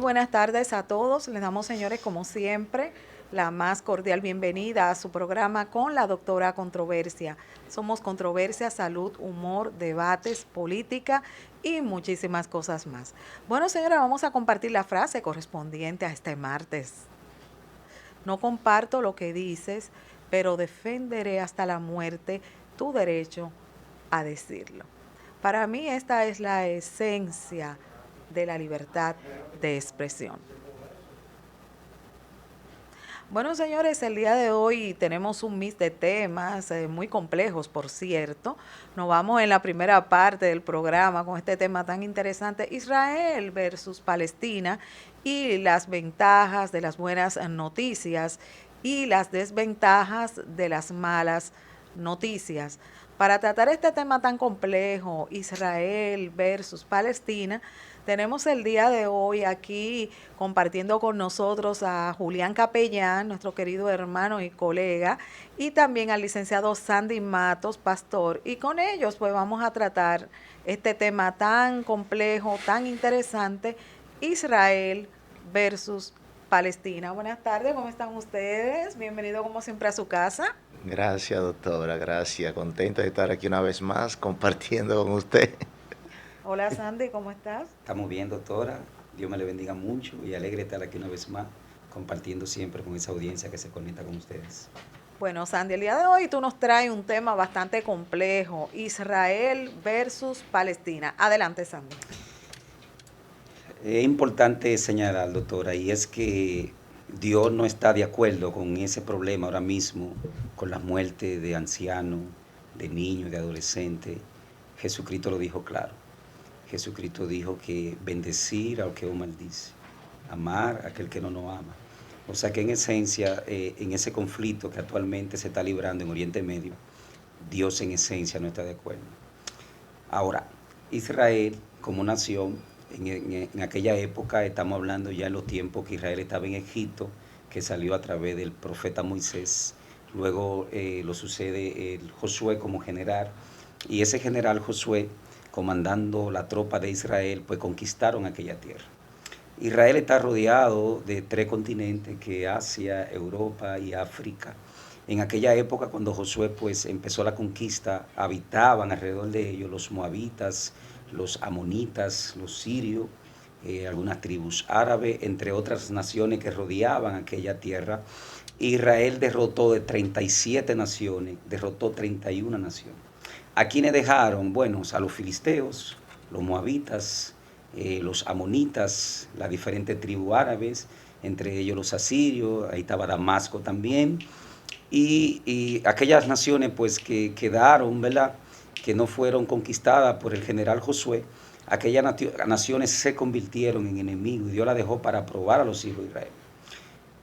buenas tardes a todos. Les damos, señores, como siempre, la más cordial bienvenida a su programa con la doctora Controversia. Somos controversia, salud, humor, debates, política y muchísimas cosas más. Bueno, señora, vamos a compartir la frase correspondiente a este martes. No comparto lo que dices, pero defenderé hasta la muerte tu derecho a decirlo. Para mí esta es la esencia de la libertad de expresión. Bueno, señores, el día de hoy tenemos un mix de temas muy complejos, por cierto. Nos vamos en la primera parte del programa con este tema tan interesante, Israel versus Palestina, y las ventajas de las buenas noticias y las desventajas de las malas noticias. Para tratar este tema tan complejo, Israel versus Palestina, tenemos el día de hoy aquí compartiendo con nosotros a Julián Capellán, nuestro querido hermano y colega, y también al licenciado Sandy Matos, pastor. Y con ellos pues vamos a tratar este tema tan complejo, tan interesante, Israel versus Palestina. Buenas tardes, ¿cómo están ustedes? Bienvenido como siempre a su casa. Gracias, doctora, gracias. Contento de estar aquí una vez más compartiendo con usted. Hola Sandy, ¿cómo estás? Estamos bien, doctora. Dios me le bendiga mucho y alegre estar aquí una vez más, compartiendo siempre con esa audiencia que se conecta con ustedes. Bueno, Sandy, el día de hoy tú nos traes un tema bastante complejo, Israel versus Palestina. Adelante, Sandy. Es importante señalar, doctora, y es que Dios no está de acuerdo con ese problema ahora mismo, con la muerte de ancianos, de niños, de adolescentes. Jesucristo lo dijo claro. Jesucristo dijo que bendecir al que os maldice, amar a aquel que no nos ama. O sea que en esencia, en ese conflicto que actualmente se está librando en Oriente Medio, Dios en esencia no está de acuerdo. Ahora, Israel como nación, en aquella época, estamos hablando ya en los tiempos que Israel estaba en Egipto, que salió a través del profeta Moisés, luego lo sucede el Josué como general, y ese general Josué, comandando la tropa de Israel, pues conquistaron aquella tierra. Israel está rodeado de 3 continentes, que es Asia, Europa y África. En aquella época, cuando Josué pues empezó la conquista, habitaban alrededor de ellos los moabitas, los amonitas, los sirios, algunas tribus árabes, entre otras naciones que rodeaban aquella tierra. Israel derrotó de 37 naciones, derrotó 31 naciones. ¿A quiénes dejaron? Bueno, a los filisteos, los moabitas, los amonitas, las diferentes tribus árabes, entre ellos los asirios, ahí estaba Damasco también, y aquellas naciones pues que quedaron, ¿verdad?, que no fueron conquistadas por el general Josué, aquellas naciones se convirtieron en enemigos y Dios la dejó para probar a los hijos de Israel.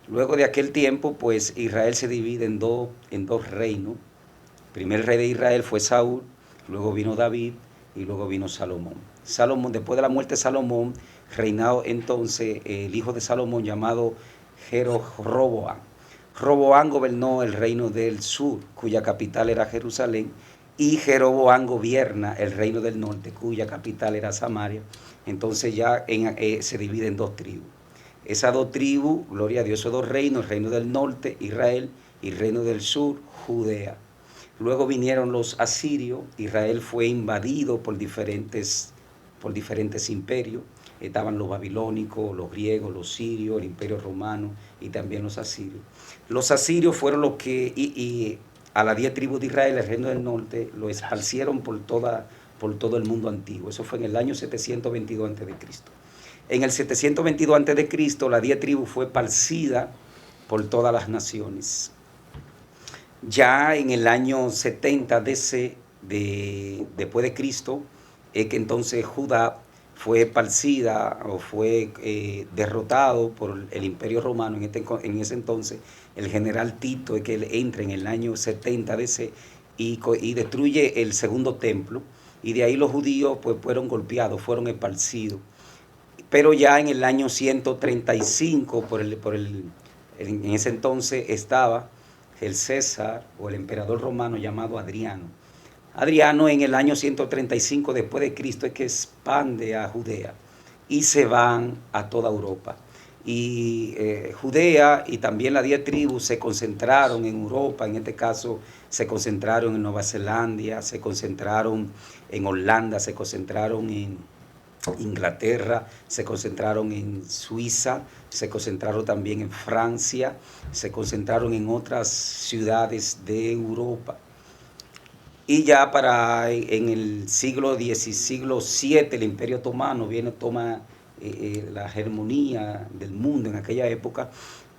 Luego de aquel tiempo, pues Israel se divide en dos reinos. El primer rey de Israel fue Saúl, luego vino David y luego vino Salomón. Después de la muerte de Salomón, reinado entonces el hijo de Salomón llamado Jeroboam. Roboam gobernó el reino del sur, cuya capital era Jerusalén, y Jeroboam gobierna el reino del norte, cuya capital era Samaria. Entonces ya se divide en dos tribus. Esas dos tribus, gloria a Dios, esos dos reinos, el reino del norte, Israel, y el reino del sur, Judea. Luego vinieron los asirios, Israel fue invadido por diferentes imperios. Estaban los babilónicos, los griegos, los sirios, el imperio romano y también los asirios. Los asirios fueron los que, y a las 10 tribus de Israel, el reino del norte, lo esparcieron por todo el mundo antiguo. Eso fue en el año 722 a.C. En el 722 a.C., la 10 tribus fue esparcida por todas las naciones. Ya en el año 70 después de Cristo, es que entonces Judá fue esparcida o fue derrotado por el imperio romano. En ese entonces, el general Tito es que él entra en el año 70 DC y destruye el segundo templo, y de ahí los judíos pues fueron golpeados, fueron esparcidos. Pero ya en el año 135, en ese entonces estaba el César o el emperador romano llamado Adriano. Adriano en el año 135 después de Cristo es que expande a Judea. y se van a toda Europa. Y Judea y también las 10 tribus se concentraron en Europa, en este caso se concentraron en Nueva Zelanda, se concentraron en Holanda, se concentraron en Inglaterra, se concentraron en Suiza, se concentraron también en Francia, se concentraron en otras ciudades de Europa. Y ya en el siglo VII, el Imperio Otomano toma la hegemonía del mundo en aquella época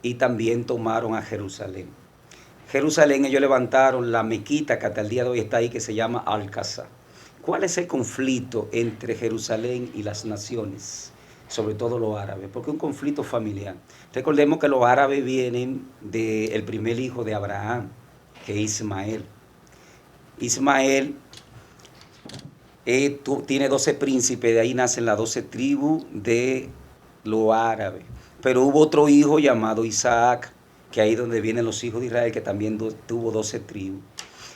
y también tomaron a Jerusalén. Jerusalén, ellos levantaron la mequita que hasta el día de hoy está ahí, que se llama Al-Aqsa. ¿Cuál es el conflicto entre Jerusalén y las naciones? Sobre todo los árabes, porque es un conflicto familiar. Recordemos que los árabes vienen del primer hijo de Abraham, que es Ismael. Ismael tiene 12 príncipes, de ahí nacen las 12 tribus de los árabes. Pero hubo otro hijo llamado Isaac, que ahí es donde vienen los hijos de Israel, que también tuvo 12 tribus.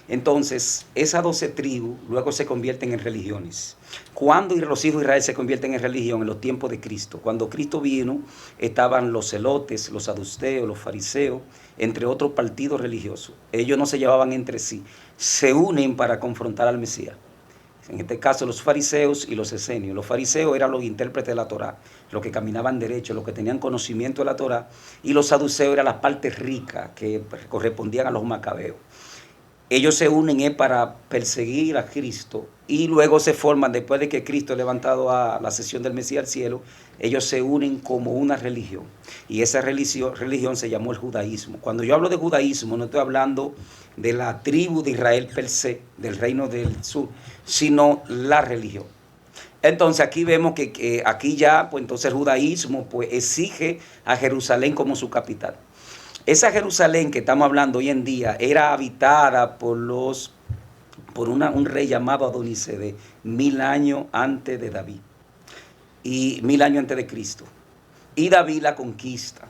Entonces, esas 12 tribus luego se convierten en religiones. ¿Cuándo los hijos de Israel se convierten en religión? En los tiempos de Cristo. Cuando Cristo vino, estaban los celotes, los saduceos, los fariseos, entre otros partidos religiosos. Ellos no se llevaban entre sí, se unen para confrontar al Mesías. En este caso, los fariseos y los esenios. Los fariseos eran los intérpretes de la Torá, los que caminaban derecho, los que tenían conocimiento de la Torá, y los saduceos eran las partes ricas que correspondían a los macabeos. Ellos se unen para perseguir a Cristo y luego se forman, después de que Cristo es levantado a la ascensión del Mesías al cielo, ellos se unen como una religión. Y esa religión se llamó el judaísmo. Cuando yo hablo de judaísmo, no estoy hablando de la tribu de Israel per se, del reino del sur, sino la religión. Entonces aquí vemos que aquí ya, pues entonces el judaísmo pues exige a Jerusalén como su capital. Esa Jerusalén que estamos hablando hoy en día era habitada por un rey llamado Adonisedec, 1000 años antes de David y 1000 años antes de Cristo. Y David la conquista.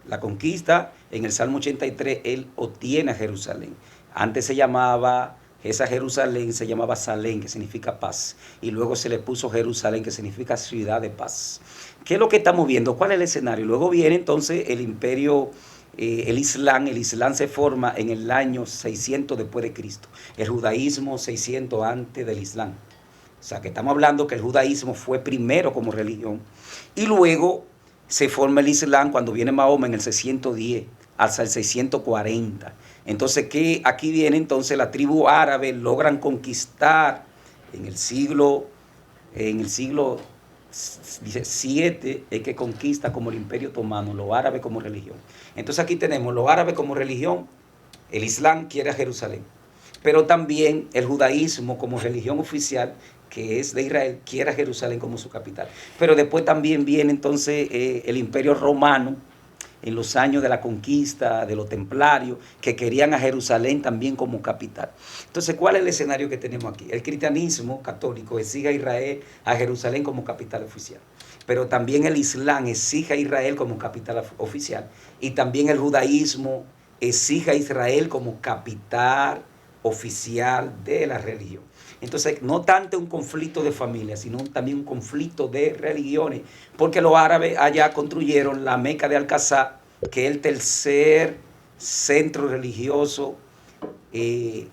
La conquista en el Salmo 83, él obtiene a Jerusalén. Antes esa Jerusalén se llamaba Salem, que significa paz. Y luego se le puso Jerusalén, que significa ciudad de paz. ¿Qué es lo que estamos viendo? ¿Cuál es el escenario? Luego viene entonces el imperio. El Islam se forma en el año 600 después de Cristo. El judaísmo 600 antes del Islam. O sea que estamos hablando que el judaísmo fue primero como religión. Y luego se forma el Islam cuando viene Mahoma en el 610 hasta el 640. Entonces aquí viene entonces la tribu árabe, logran conquistar en el siglo 7 es que conquista como el Imperio Otomano, los árabes como religión. Entonces aquí tenemos los árabes como religión, el Islam quiere a Jerusalén, pero también el judaísmo como religión oficial, que es de Israel, quiere a Jerusalén como su capital. Pero después también viene entonces el Imperio Romano, en los años de la conquista, de los templarios, que querían a Jerusalén también como capital. Entonces, ¿cuál es el escenario que tenemos aquí? El cristianismo católico exige a Israel, a Jerusalén como capital oficial. Pero también el Islam exige a Israel como capital oficial. Y también el judaísmo exige a Israel como capital oficial de la religión. Entonces, no tanto un conflicto de familia, sino también un conflicto de religiones, porque los árabes allá construyeron la Meca de Al-Aqsa, que es el tercer centro religioso, del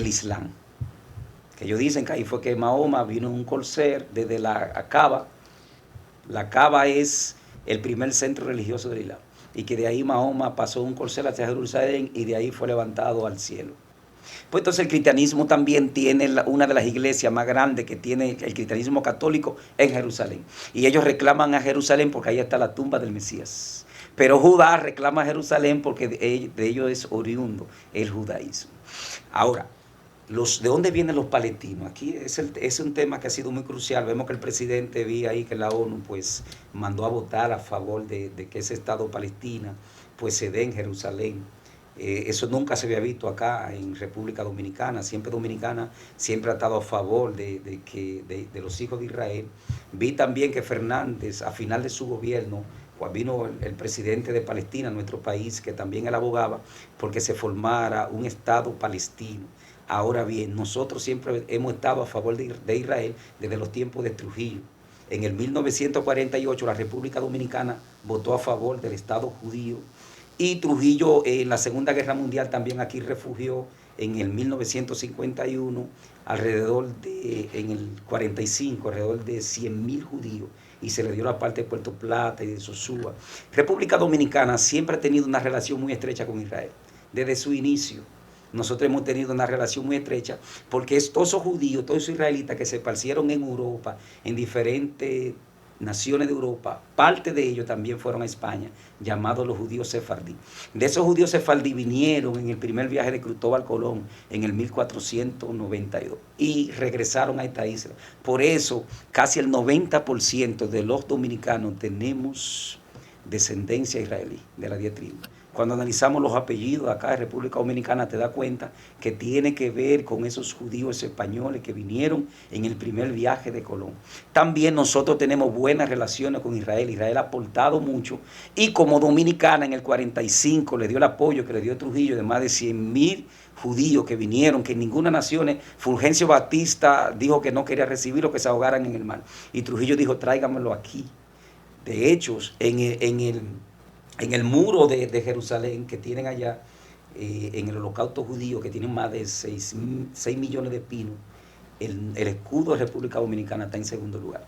Islam. Que ellos dicen que ahí fue que Mahoma vino en un corcel desde la Kaaba. La Kaaba es el primer centro religioso del Islam. Y que de ahí Mahoma pasó un corcel hacia Jerusalén y de ahí fue levantado al cielo. Pues entonces el cristianismo también tiene una de las iglesias más grandes que tiene el cristianismo católico en Jerusalén. Y ellos reclaman a Jerusalén porque ahí está la tumba del Mesías. Pero Judá reclama a Jerusalén porque de ellos es oriundo el judaísmo. Ahora, ¿de dónde vienen los palestinos? Aquí es un tema que ha sido muy crucial. Vemos que el presidente vi ahí que la ONU pues mandó a votar a favor de que ese Estado Palestina pues se dé en Jerusalén. Eso nunca se había visto acá en República Dominicana. Dominicana siempre ha estado a favor de los hijos de Israel. Vi también que Fernández, a final de su gobierno, cuando vino el presidente de Palestina, nuestro país, que también él abogaba porque se formara un Estado palestino. Ahora bien, nosotros siempre hemos estado a favor de Israel desde los tiempos de Trujillo. En el 1948 la República Dominicana votó a favor del Estado judío y Trujillo en la Segunda Guerra Mundial también aquí refugió en el 1951 en el 45, alrededor de 100.000 judíos y se le dio la parte de Puerto Plata y de Sosúa. República Dominicana siempre ha tenido una relación muy estrecha con Israel, desde su inicio. Nosotros hemos tenido una relación muy estrecha porque todos esos judíos, todos esos israelitas que se esparcieron en Europa, en diferentes naciones de Europa, parte de ellos también fueron a España, llamados los judíos sefardí. De esos judíos sefardí vinieron en el primer viaje de Cristóbal Colón en el 1492 y regresaron a esta isla. Por eso, casi el 90% de los dominicanos tenemos descendencia israelí, de las 10 tribus. Cuando analizamos los apellidos acá de República Dominicana, te das cuenta que tiene que ver con esos judíos españoles que vinieron en el primer viaje de Colón. También nosotros tenemos buenas relaciones con Israel. Israel ha aportado mucho y como dominicana en el 45 le dio el apoyo que le dio Trujillo de más de 100.000 judíos que vinieron, que en ninguna nación, Fulgencio Batista dijo que no quería recibirlos, que se ahogaran en el mar. Y Trujillo dijo, tráigamelo aquí. De hecho, en el muro de Jerusalén que tienen allá, en el holocausto judío, que tienen más de 6 millones de pinos, el escudo de República Dominicana está en segundo lugar,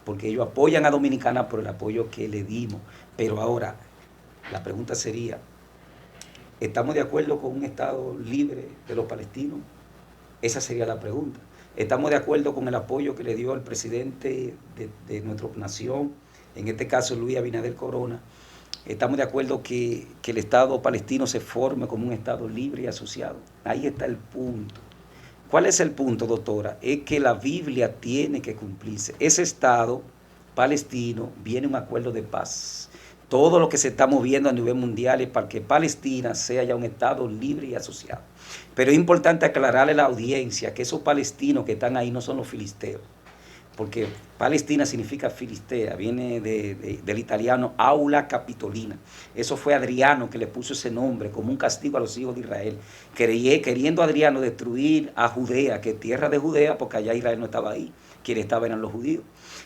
porque ellos apoyan a Dominicana por el apoyo que le dimos. Pero ahora, la pregunta sería, ¿estamos de acuerdo con un Estado libre de los palestinos? Esa sería la pregunta. ¿Estamos de acuerdo con el apoyo que le dio el presidente de nuestra nación, en este caso Luis Abinader Corona? ¿Estamos de acuerdo que el Estado palestino se forme como un Estado libre y asociado? Ahí está el punto. ¿Cuál es el punto, doctora? Es que la Biblia tiene que cumplirse. Ese Estado palestino viene un acuerdo de paz. Todo lo que se está moviendo a nivel mundial es para que Palestina sea ya un Estado libre y asociado. Pero es importante aclararle a la audiencia que esos palestinos que están ahí no son los filisteos. Porque Palestina significa Filistea, viene del italiano Aula Capitolina. Eso fue Adriano que le puso ese nombre como un castigo a los hijos de Israel, queriendo Adriano destruir a Judea, que es tierra de Judea, porque allá Israel no estaba ahí, quienes estaban eran los judíos.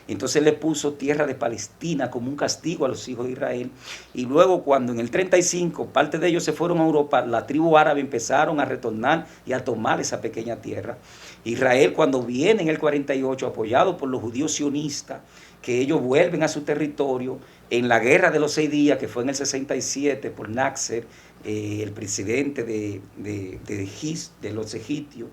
Entonces le puso tierra de Palestina como un castigo a los hijos de Israel. Y luego cuando en el 35 parte de ellos se fueron a Europa, la tribu árabe empezaron a retornar y a tomar esa pequeña tierra. Israel cuando viene en el 48 apoyado por los judíos sionistas, que ellos vuelven a su territorio en la guerra de los 6 días, que fue en el 67 por Nasser, el presidente de los egipcios,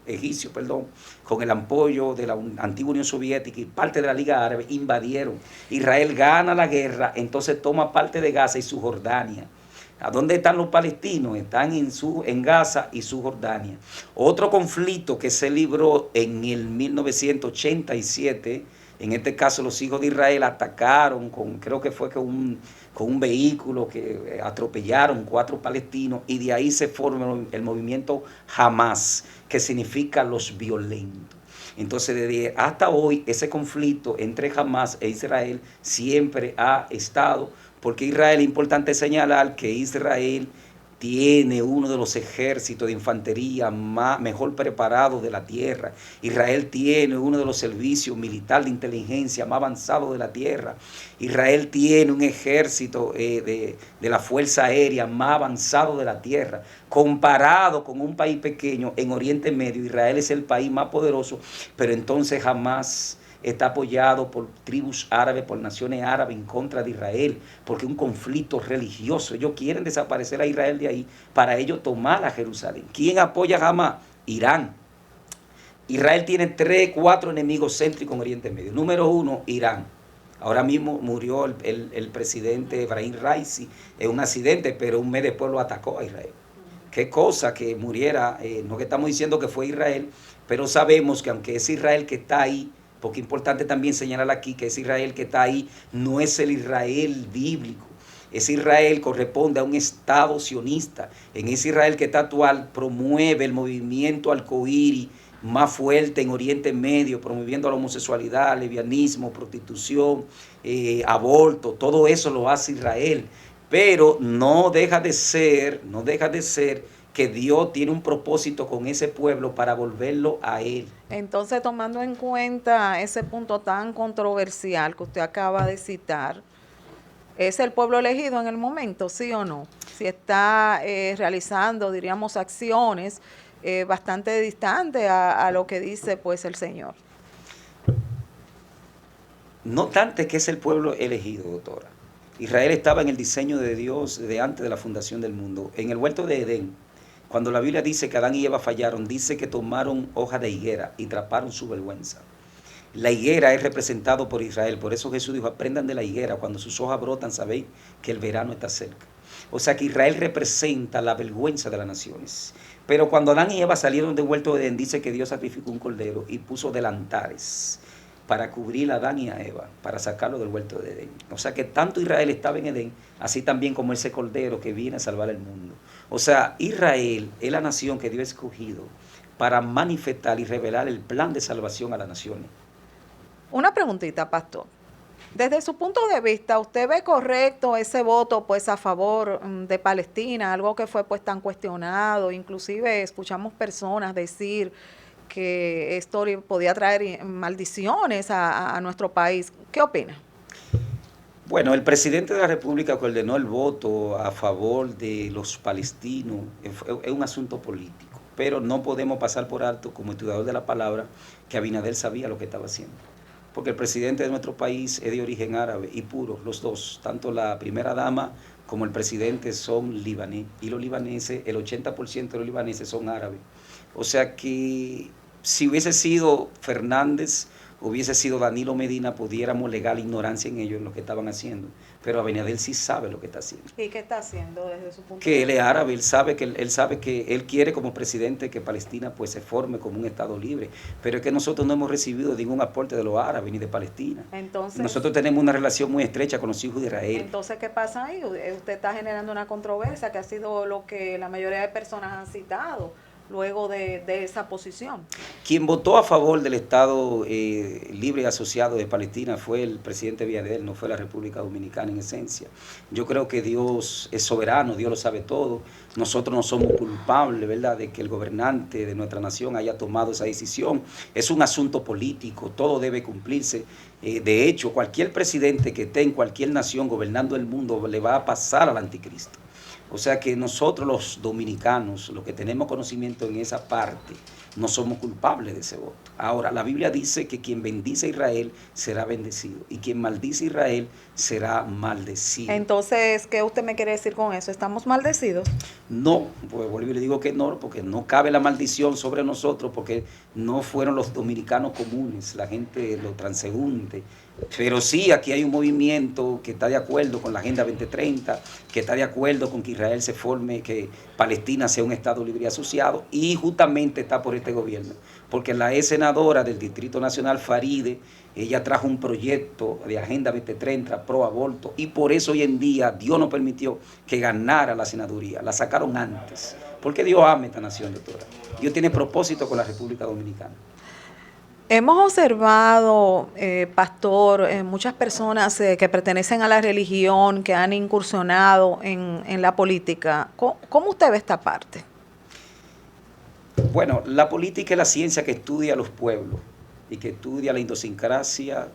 con el apoyo de la antigua Unión Soviética y parte de la Liga Árabe, invadieron. Israel gana la guerra, entonces toma parte de Gaza y Cisjordania. ¿A dónde están los palestinos? Están en Gaza y Cisjordania. Otro conflicto que se libró en el 1987, en este caso los hijos de Israel atacaron creo que fue con un vehículo que atropellaron 4 palestinos y de ahí se formó el movimiento Hamas, que significa los violentos. Entonces, desde hasta hoy, ese conflicto entre Hamas e Israel siempre ha estado, porque Israel, es importante señalar que Israel tiene uno de los ejércitos de infantería mejor preparados de la tierra. Israel tiene uno de los servicios militares de inteligencia más avanzados de la tierra. Israel tiene un ejército de la Fuerza Aérea más avanzado de la tierra. Comparado con un país pequeño en Oriente Medio, Israel es el país más poderoso, pero entonces jamás está apoyado por tribus árabes, por naciones árabes en contra de Israel, porque es un conflicto religioso. Ellos quieren desaparecer a Israel de ahí para ellos tomar a Jerusalén. ¿Quién apoya a Hamas? Irán. Israel tiene 3, 4 enemigos céntricos en Oriente Medio. Número 1, Irán. Ahora mismo murió el presidente Ebrahim Raisi en un accidente, pero un mes después lo atacó a Israel. Qué cosa que muriera, no que estamos diciendo que fue Israel, pero sabemos que aunque es Israel que está ahí, porque es importante también señalar aquí que ese Israel que está ahí no es el Israel bíblico. Ese Israel corresponde a un Estado sionista. En ese Israel que está actual promueve el movimiento arcoíris más fuerte en Oriente Medio, promoviendo la homosexualidad, lesbianismo, prostitución, aborto. Todo eso lo hace Israel. Pero no deja de ser que Dios tiene un propósito con ese pueblo para volverlo a Él. Entonces, tomando en cuenta ese punto tan controversial que usted acaba de citar, ¿es el pueblo elegido en el momento, sí o no? Si está realizando, diríamos, acciones bastante distantes a lo que dice pues el Señor. No tanto que es el pueblo elegido, doctora. Israel estaba en el diseño de Dios desde antes de la fundación del mundo. En el huerto de Edén, cuando la Biblia dice que Adán y Eva fallaron, dice que tomaron hoja de higuera y traparon su vergüenza. La higuera es representado por Israel, por eso Jesús dijo, aprendan de la higuera, cuando sus hojas brotan sabéis que el verano está cerca. O sea que Israel representa la vergüenza de las naciones. Pero cuando Adán y Eva salieron del huerto de Edén, dice que Dios sacrificó un cordero y puso delantares para cubrir a Adán y a Eva, para sacarlo del huerto de Edén. O sea que tanto Israel estaba en Edén, así también como ese cordero que viene a salvar el mundo. O sea, Israel es la nación que Dios ha escogido para manifestar y revelar el plan de salvación a las naciones. Una preguntita, pastor. Desde su punto de vista, ¿usted ve correcto ese voto pues a favor de Palestina, algo que fue pues tan cuestionado? Inclusive escuchamos personas decir que esto podía traer maldiciones a nuestro país. ¿Qué opina? Bueno, el presidente de la República que ordenó el voto a favor de los palestinos es un asunto político, pero no podemos pasar por alto, como estudiador de la palabra, que Abinader sabía lo que estaba haciendo. Porque el presidente de nuestro país es de origen árabe y puro, los dos, tanto la primera dama como el presidente son libanés, y los libaneses, el 80% de los libaneses son árabes. O sea que si hubiese sido Fernández, hubiese sido Danilo Medina, pudiéramos alegar ignorancia en ellos, en lo que estaban haciendo. Pero Abinader sí sabe lo que está haciendo. ¿Y qué está haciendo desde su punto de vista? Que él es árabe, él sabe que él quiere como presidente que Palestina pues se forme como un Estado libre. Pero es que nosotros no hemos recibido ningún aporte de los árabes ni de Palestina. Entonces, nosotros tenemos una relación muy estrecha con los hijos de Israel. Entonces, ¿qué pasa ahí? Usted está generando una controversia que ha sido lo que la mayoría de personas han citado luego de esa posición. Quien votó a favor del Estado libre y asociado de Palestina fue el presidente Abinader, no fue la República Dominicana en esencia. Yo creo que Dios es soberano, Dios lo sabe todo. Nosotros no somos culpables, ¿verdad?, de que el gobernante de nuestra nación haya tomado esa decisión. Es un asunto político, todo debe cumplirse. De hecho, cualquier presidente que esté en cualquier nación gobernando el mundo le va a pasar al anticristo. O sea que nosotros los dominicanos, los que tenemos conocimiento en esa parte, no somos culpables de ese voto. Ahora, la Biblia dice que quien bendice a Israel será bendecido y quien maldice a Israel será maldecido. Entonces, ¿qué usted me quiere decir con eso? ¿Estamos maldecidos? No, pues vuelvo y le digo que no, porque no cabe la maldición sobre nosotros, porque no fueron los dominicanos comunes, la gente, los transeúntes. Pero sí, aquí hay un movimiento que está de acuerdo con la Agenda 2030, que está de acuerdo con que Israel se forme, que Palestina sea un Estado libre y asociado, y justamente está por este gobierno, porque la ex senadora del Distrito Nacional, Faride, ella trajo un proyecto de Agenda 2030 pro aborto, y por eso hoy en día Dios no permitió que ganara la senaduría, la sacaron antes, porque Dios ama esta nación, doctora. Dios tiene propósito con la República Dominicana. Hemos observado, pastor, muchas personas que pertenecen a la religión, que han incursionado en la política. ¿Cómo usted ve esta parte? Bueno, la política es la ciencia que estudia a los pueblos y que estudia la idiosincrasia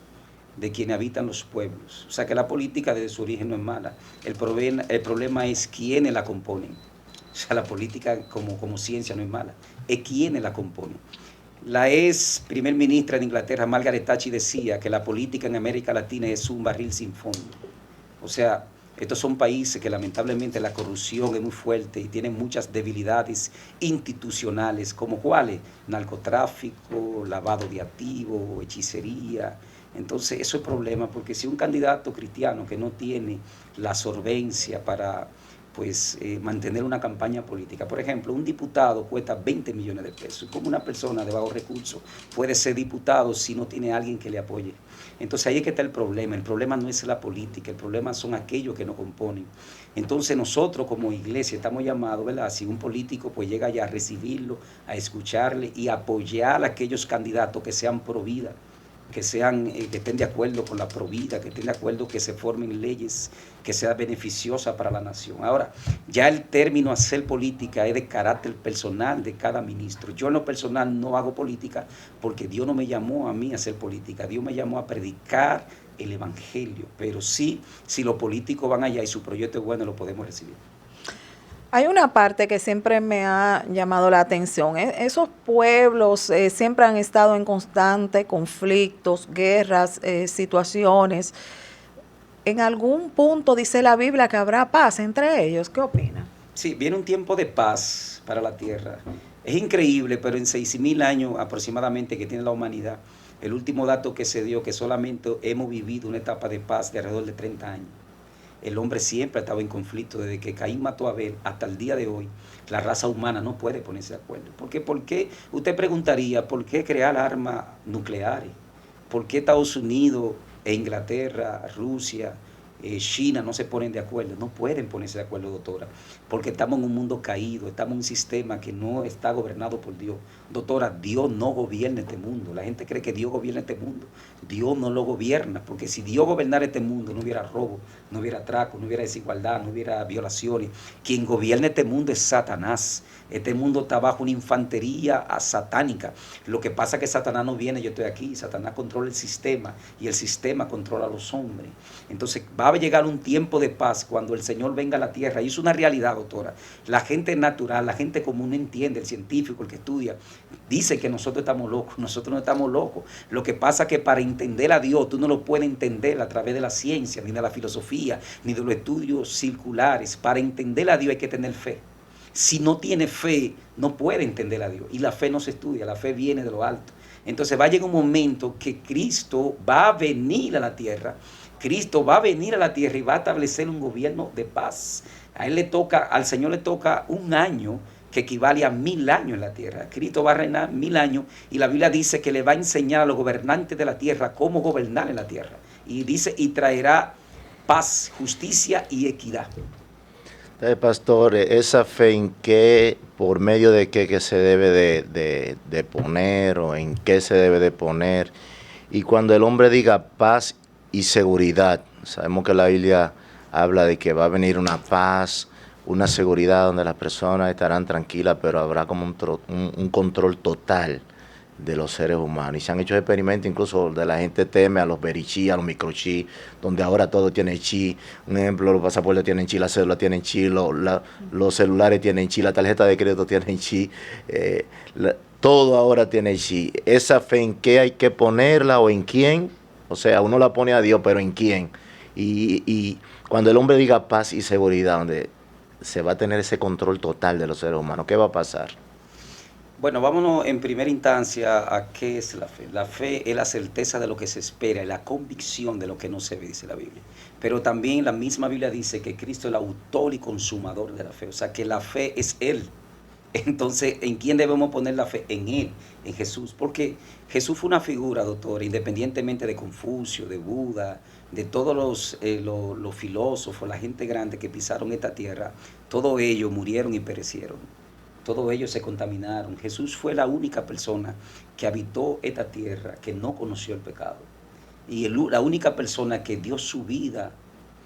de quienes habitan los pueblos. O sea que la política desde su origen no es mala. El problema es quiénes la componen. O sea, la política como ciencia no es mala, es quiénes la componen. La ex primer ministra de Inglaterra, Margaret Thatcher, decía que la política en América Latina es un barril sin fondo. O sea, estos son países que lamentablemente la corrupción es muy fuerte y tienen muchas debilidades institucionales, como cuáles: narcotráfico, lavado de activos, hechicería. Entonces eso es problema, porque si un candidato cristiano que no tiene la solvencia para mantener una campaña política. Por ejemplo, un diputado cuesta 20 millones de pesos. ¿Cómo una persona de bajos recursos puede ser diputado si no tiene alguien que le apoye? Entonces ahí es que está el problema. El problema no es la política, el problema son aquellos que nos componen. Entonces nosotros como iglesia estamos llamados, ¿verdad? Si un político pues llega ya a recibirlo, a escucharle y a apoyar a aquellos candidatos que sean pro vida. que estén de acuerdo con la provida, que estén de acuerdo que se formen leyes que sean beneficiosas para la nación. Ahora, ya el término hacer política es de carácter personal de cada ministro. Yo en lo personal no hago política porque Dios no me llamó a mí a hacer política, Dios me llamó a predicar el evangelio, pero sí, si los políticos van allá y su proyecto es bueno, lo podemos recibir. Hay una parte que siempre me ha llamado la atención. Esos pueblos siempre han estado en constante conflictos, guerras, situaciones. En algún punto dice la Biblia que habrá paz entre ellos. ¿Qué opina? Sí, viene un tiempo de paz para la tierra. Es increíble, pero en 6.000 años aproximadamente que tiene la humanidad, el último dato que se dio, que solamente hemos vivido una etapa de paz de alrededor de 30 años. El hombre siempre ha estado en conflicto desde que Caín mató a Abel hasta el día de hoy. La raza humana no puede ponerse de acuerdo. ¿Por qué? Usted preguntaría, ¿por qué crear armas nucleares? ¿Por qué Estados Unidos e Inglaterra, Rusia, China no se ponen de acuerdo? No pueden ponerse de acuerdo, doctora, porque estamos en un mundo caído, estamos en un sistema que no está gobernado por Dios. Doctora, Dios no gobierna este mundo. La gente cree que Dios gobierna este mundo. Dios no lo gobierna, porque si Dios gobernara este mundo no hubiera robo, no hubiera atraco, no hubiera desigualdad, no hubiera violaciones. Quien gobierna este mundo es Satanás. Este mundo está bajo una infantería satánica. Lo que pasa es que Satanás no viene, yo estoy aquí. Satanás controla el sistema y el sistema controla a los hombres. Entonces va a llegar un tiempo de paz cuando el Señor venga a la tierra. Y es una realidad, doctora. La gente natural, la gente común no entiende, el científico, el que estudia, dice que nosotros estamos locos. Nosotros no estamos locos. Lo que pasa es que para entender a Dios, tú no lo puedes entender a través de la ciencia, ni de la filosofía, ni de los estudios circulares. Para entender a Dios hay que tener fe. Si no tiene fe, no puede entender a Dios. Y la fe no se estudia, la fe viene de lo alto. Entonces va a llegar un momento que Cristo va a venir a la tierra. Cristo va a venir a la tierra y va a establecer un gobierno de paz. Al Señor le toca un año que equivale a 1000 años en la tierra. Cristo va a reinar 1000 años y la Biblia dice que le va a enseñar a los gobernantes de la tierra cómo gobernar en la tierra. Y dice, y traerá paz, justicia y equidad. Pastor, esa fe en qué, por medio de qué que se debe de poner o en qué se debe de poner. Y cuando el hombre diga paz y seguridad, sabemos que la Biblia habla de que va a venir una paz, una seguridad donde las personas estarán tranquilas, pero habrá como un control total de los seres humanos. Y se han hecho experimentos incluso de la gente teme a los verichí, a los microchip, donde ahora todo tiene chip. Un ejemplo, los pasaportes tienen chip, las cédulas tienen chip, los celulares tienen chip, la tarjeta de crédito tiene chip, todo ahora tiene chip. ¿Esa fe en qué hay que ponerla o en quién? O sea, uno la pone a Dios, pero ¿en quién? Y cuando el hombre diga paz y seguridad, donde se va a tener ese control total de los seres humanos, ¿qué va a pasar? Bueno, vámonos en primera instancia a qué es la fe. La fe es la certeza de lo que se espera, es la convicción de lo que no se ve, dice la Biblia. Pero también la misma Biblia dice que Cristo es el autor y consumador de la fe. O sea, que la fe es Él. Entonces, ¿en quién debemos poner la fe? En Él, en Jesús. Porque Jesús fue una figura, doctor, independientemente de Confucio, de Buda, de todos los filósofos, la gente grande que pisaron esta tierra, todos ellos murieron y perecieron. Todos ellos se contaminaron. Jesús fue la única persona que habitó esta tierra que no conoció el pecado. Y la única persona que dio su vida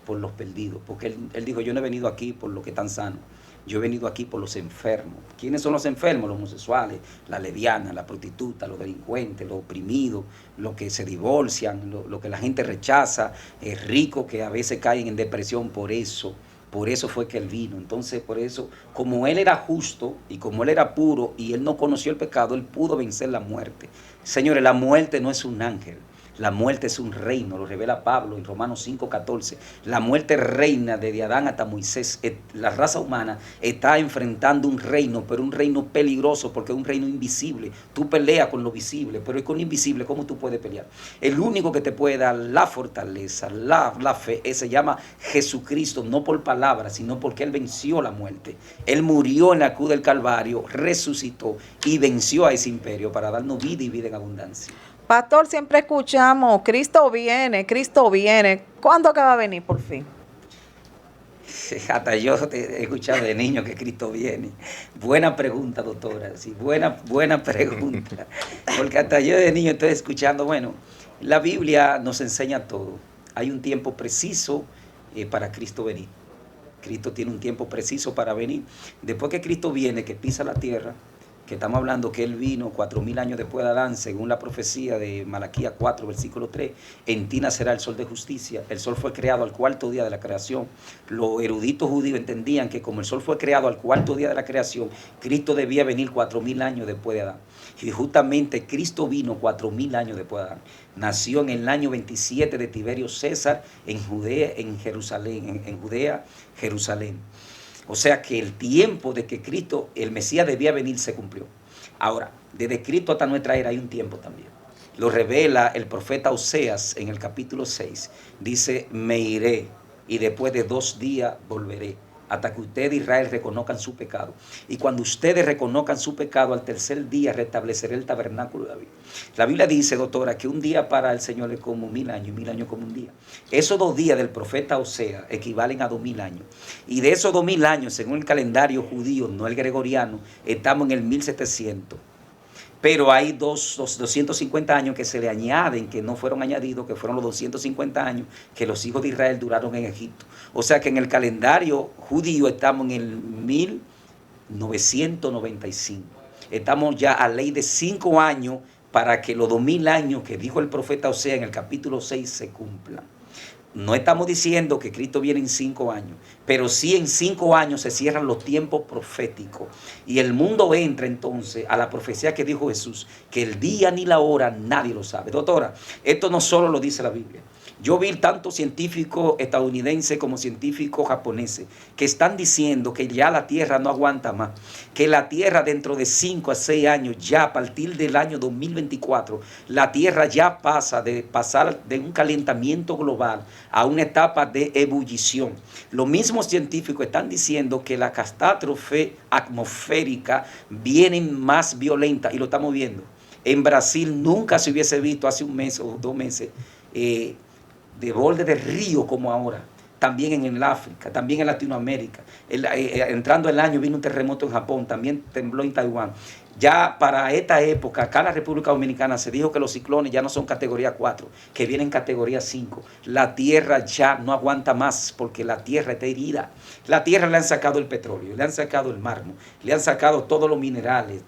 por los perdidos. Porque él dijo, yo no he venido aquí por los que están sanos. Yo he venido aquí por los enfermos. ¿Quiénes son los enfermos? Los homosexuales, las lesbianas, las prostitutas, los delincuentes, los oprimidos, los que se divorcian, lo que la gente rechaza, ricos que a veces caen en depresión por eso. Por eso fue que Él vino. Entonces, por eso, como Él era justo y como Él era puro y Él no conoció el pecado, Él pudo vencer la muerte. Señores, la muerte no es un ángel. La muerte es un reino, lo revela Pablo en Romanos 5:14. La muerte reina desde Adán hasta Moisés. La raza humana está enfrentando un reino, pero un reino peligroso porque es un reino invisible. Tú peleas con lo visible, pero con lo invisible, ¿cómo tú puedes pelear? El único que te puede dar la fortaleza, la fe, se llama Jesucristo, no por palabras, sino porque Él venció la muerte. Él murió en la cruz del Calvario, resucitó y venció a ese imperio para darnos vida y vida en abundancia. Pastor, siempre escuchamos, Cristo viene, Cristo viene. ¿Cuándo que va a venir por fin? Hasta yo te he escuchado de niño que Cristo viene. Buena pregunta, doctora. Sí, buena pregunta. Porque hasta yo de niño estoy escuchando, bueno, La Biblia nos enseña todo. Hay un tiempo preciso para Cristo venir. Cristo tiene un tiempo preciso para venir. Después que Cristo viene, que pisa la tierra, que estamos hablando que Él vino 4000 años después de Adán, según la profecía de Malaquías 4, versículo 3, en ti nacerá el sol de justicia. El sol fue creado al cuarto día de la creación. Los eruditos judíos entendían que como el sol fue creado al cuarto día de la creación, Cristo debía venir 4000 años después de Adán. Y justamente Cristo vino 4000 años después de Adán. Nació en el año 27 de Tiberio César en Judea, en Jerusalén, en Judea, Jerusalén. O sea que el tiempo de que Cristo, el Mesías debía venir, se cumplió. Ahora, desde Cristo hasta nuestra era hay un tiempo también. Lo revela el profeta Oseas en el capítulo 6. Dice, me iré y después de 2 días volveré, hasta que ustedes, Israel, reconozcan su pecado. Y cuando ustedes reconozcan su pecado, al tercer día restableceré el tabernáculo de David. La Biblia dice, doctora, que un día para el Señor es como 1000 años y 1000 años como un día. Esos 2 días del profeta Oseas equivalen a 2000 años. Y de esos 2000 años, según el calendario judío, no el gregoriano, estamos en el 1700. Pero hay 250 años que se le añaden, que no fueron añadidos, que fueron los 250 años que los hijos de Israel duraron en Egipto. O sea que en el calendario judío estamos en el 1995. Estamos ya a ley de 5 años para que los 2000 años que dijo el profeta Oseas en el capítulo 6 se cumplan. No estamos diciendo que Cristo viene en 5 años, pero sí en 5 años se cierran los tiempos proféticos y el mundo entra entonces a la profecía que dijo Jesús, que el día ni la hora nadie lo sabe. Doctora, esto no solo lo dice la Biblia. Yo vi tanto científicos estadounidenses como científicos japoneses que están diciendo que ya la Tierra no aguanta más, que la Tierra dentro de 5 a 6 años, ya a partir del año 2024, la Tierra ya pasa de pasar de un calentamiento global a una etapa de ebullición. Los mismos científicos están diciendo que la catástrofe atmosférica viene más violenta y lo estamos viendo. En Brasil nunca se hubiese visto hace un mes o 2 meses de borde de río como ahora, también en el África, también en Latinoamérica. Entrando el año vino un terremoto en Japón, también tembló en Taiwán. Ya para esta época, acá en la República Dominicana se dijo que los ciclones ya no son categoría 4, que vienen categoría 5. La tierra ya no aguanta más porque la tierra está herida. La tierra le han sacado el petróleo, le han sacado el mármol, le han sacado todos los minerales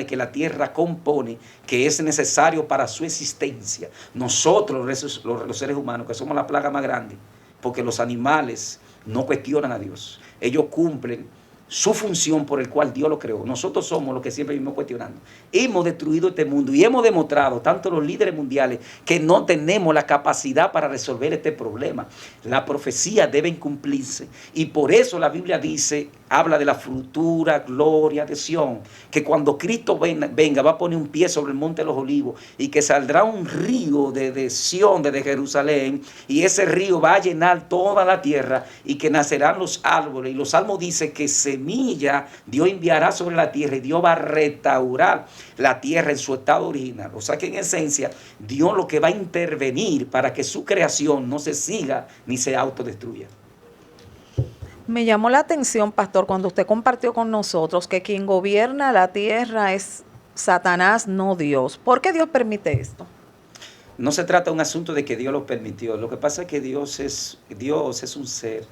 que la tierra compone, que es necesario para su existencia. Nosotros, los seres humanos, que somos la plaga más grande, porque los animales no cuestionan a Dios. Ellos cumplen su función por el cual Dios lo creó. Nosotros somos los que siempre vivimos cuestionando. Hemos destruido este mundo y hemos demostrado, tanto los líderes mundiales, que no tenemos la capacidad para resolver este problema. Las profecías deben cumplirse y por eso la Biblia dice, habla de la futura gloria de Sión, que cuando Cristo venga va a poner un pie sobre el monte de los olivos y que saldrá un río de Sión, desde Jerusalén, y ese río va a llenar toda la tierra y que nacerán los árboles. Y los salmos dicen que semilla Dios enviará sobre la tierra y Dios va a restaurar la tierra en su estado original. O sea que en esencia Dios lo que va a intervenir para que su creación no se siga ni se autodestruya. Me llamó la atención, pastor, cuando usted compartió con nosotros que quien gobierna la tierra es Satanás, no Dios. ¿Por qué Dios permite esto? No se trata de un asunto de que Dios lo permitió. Lo que pasa es que Dios es un ser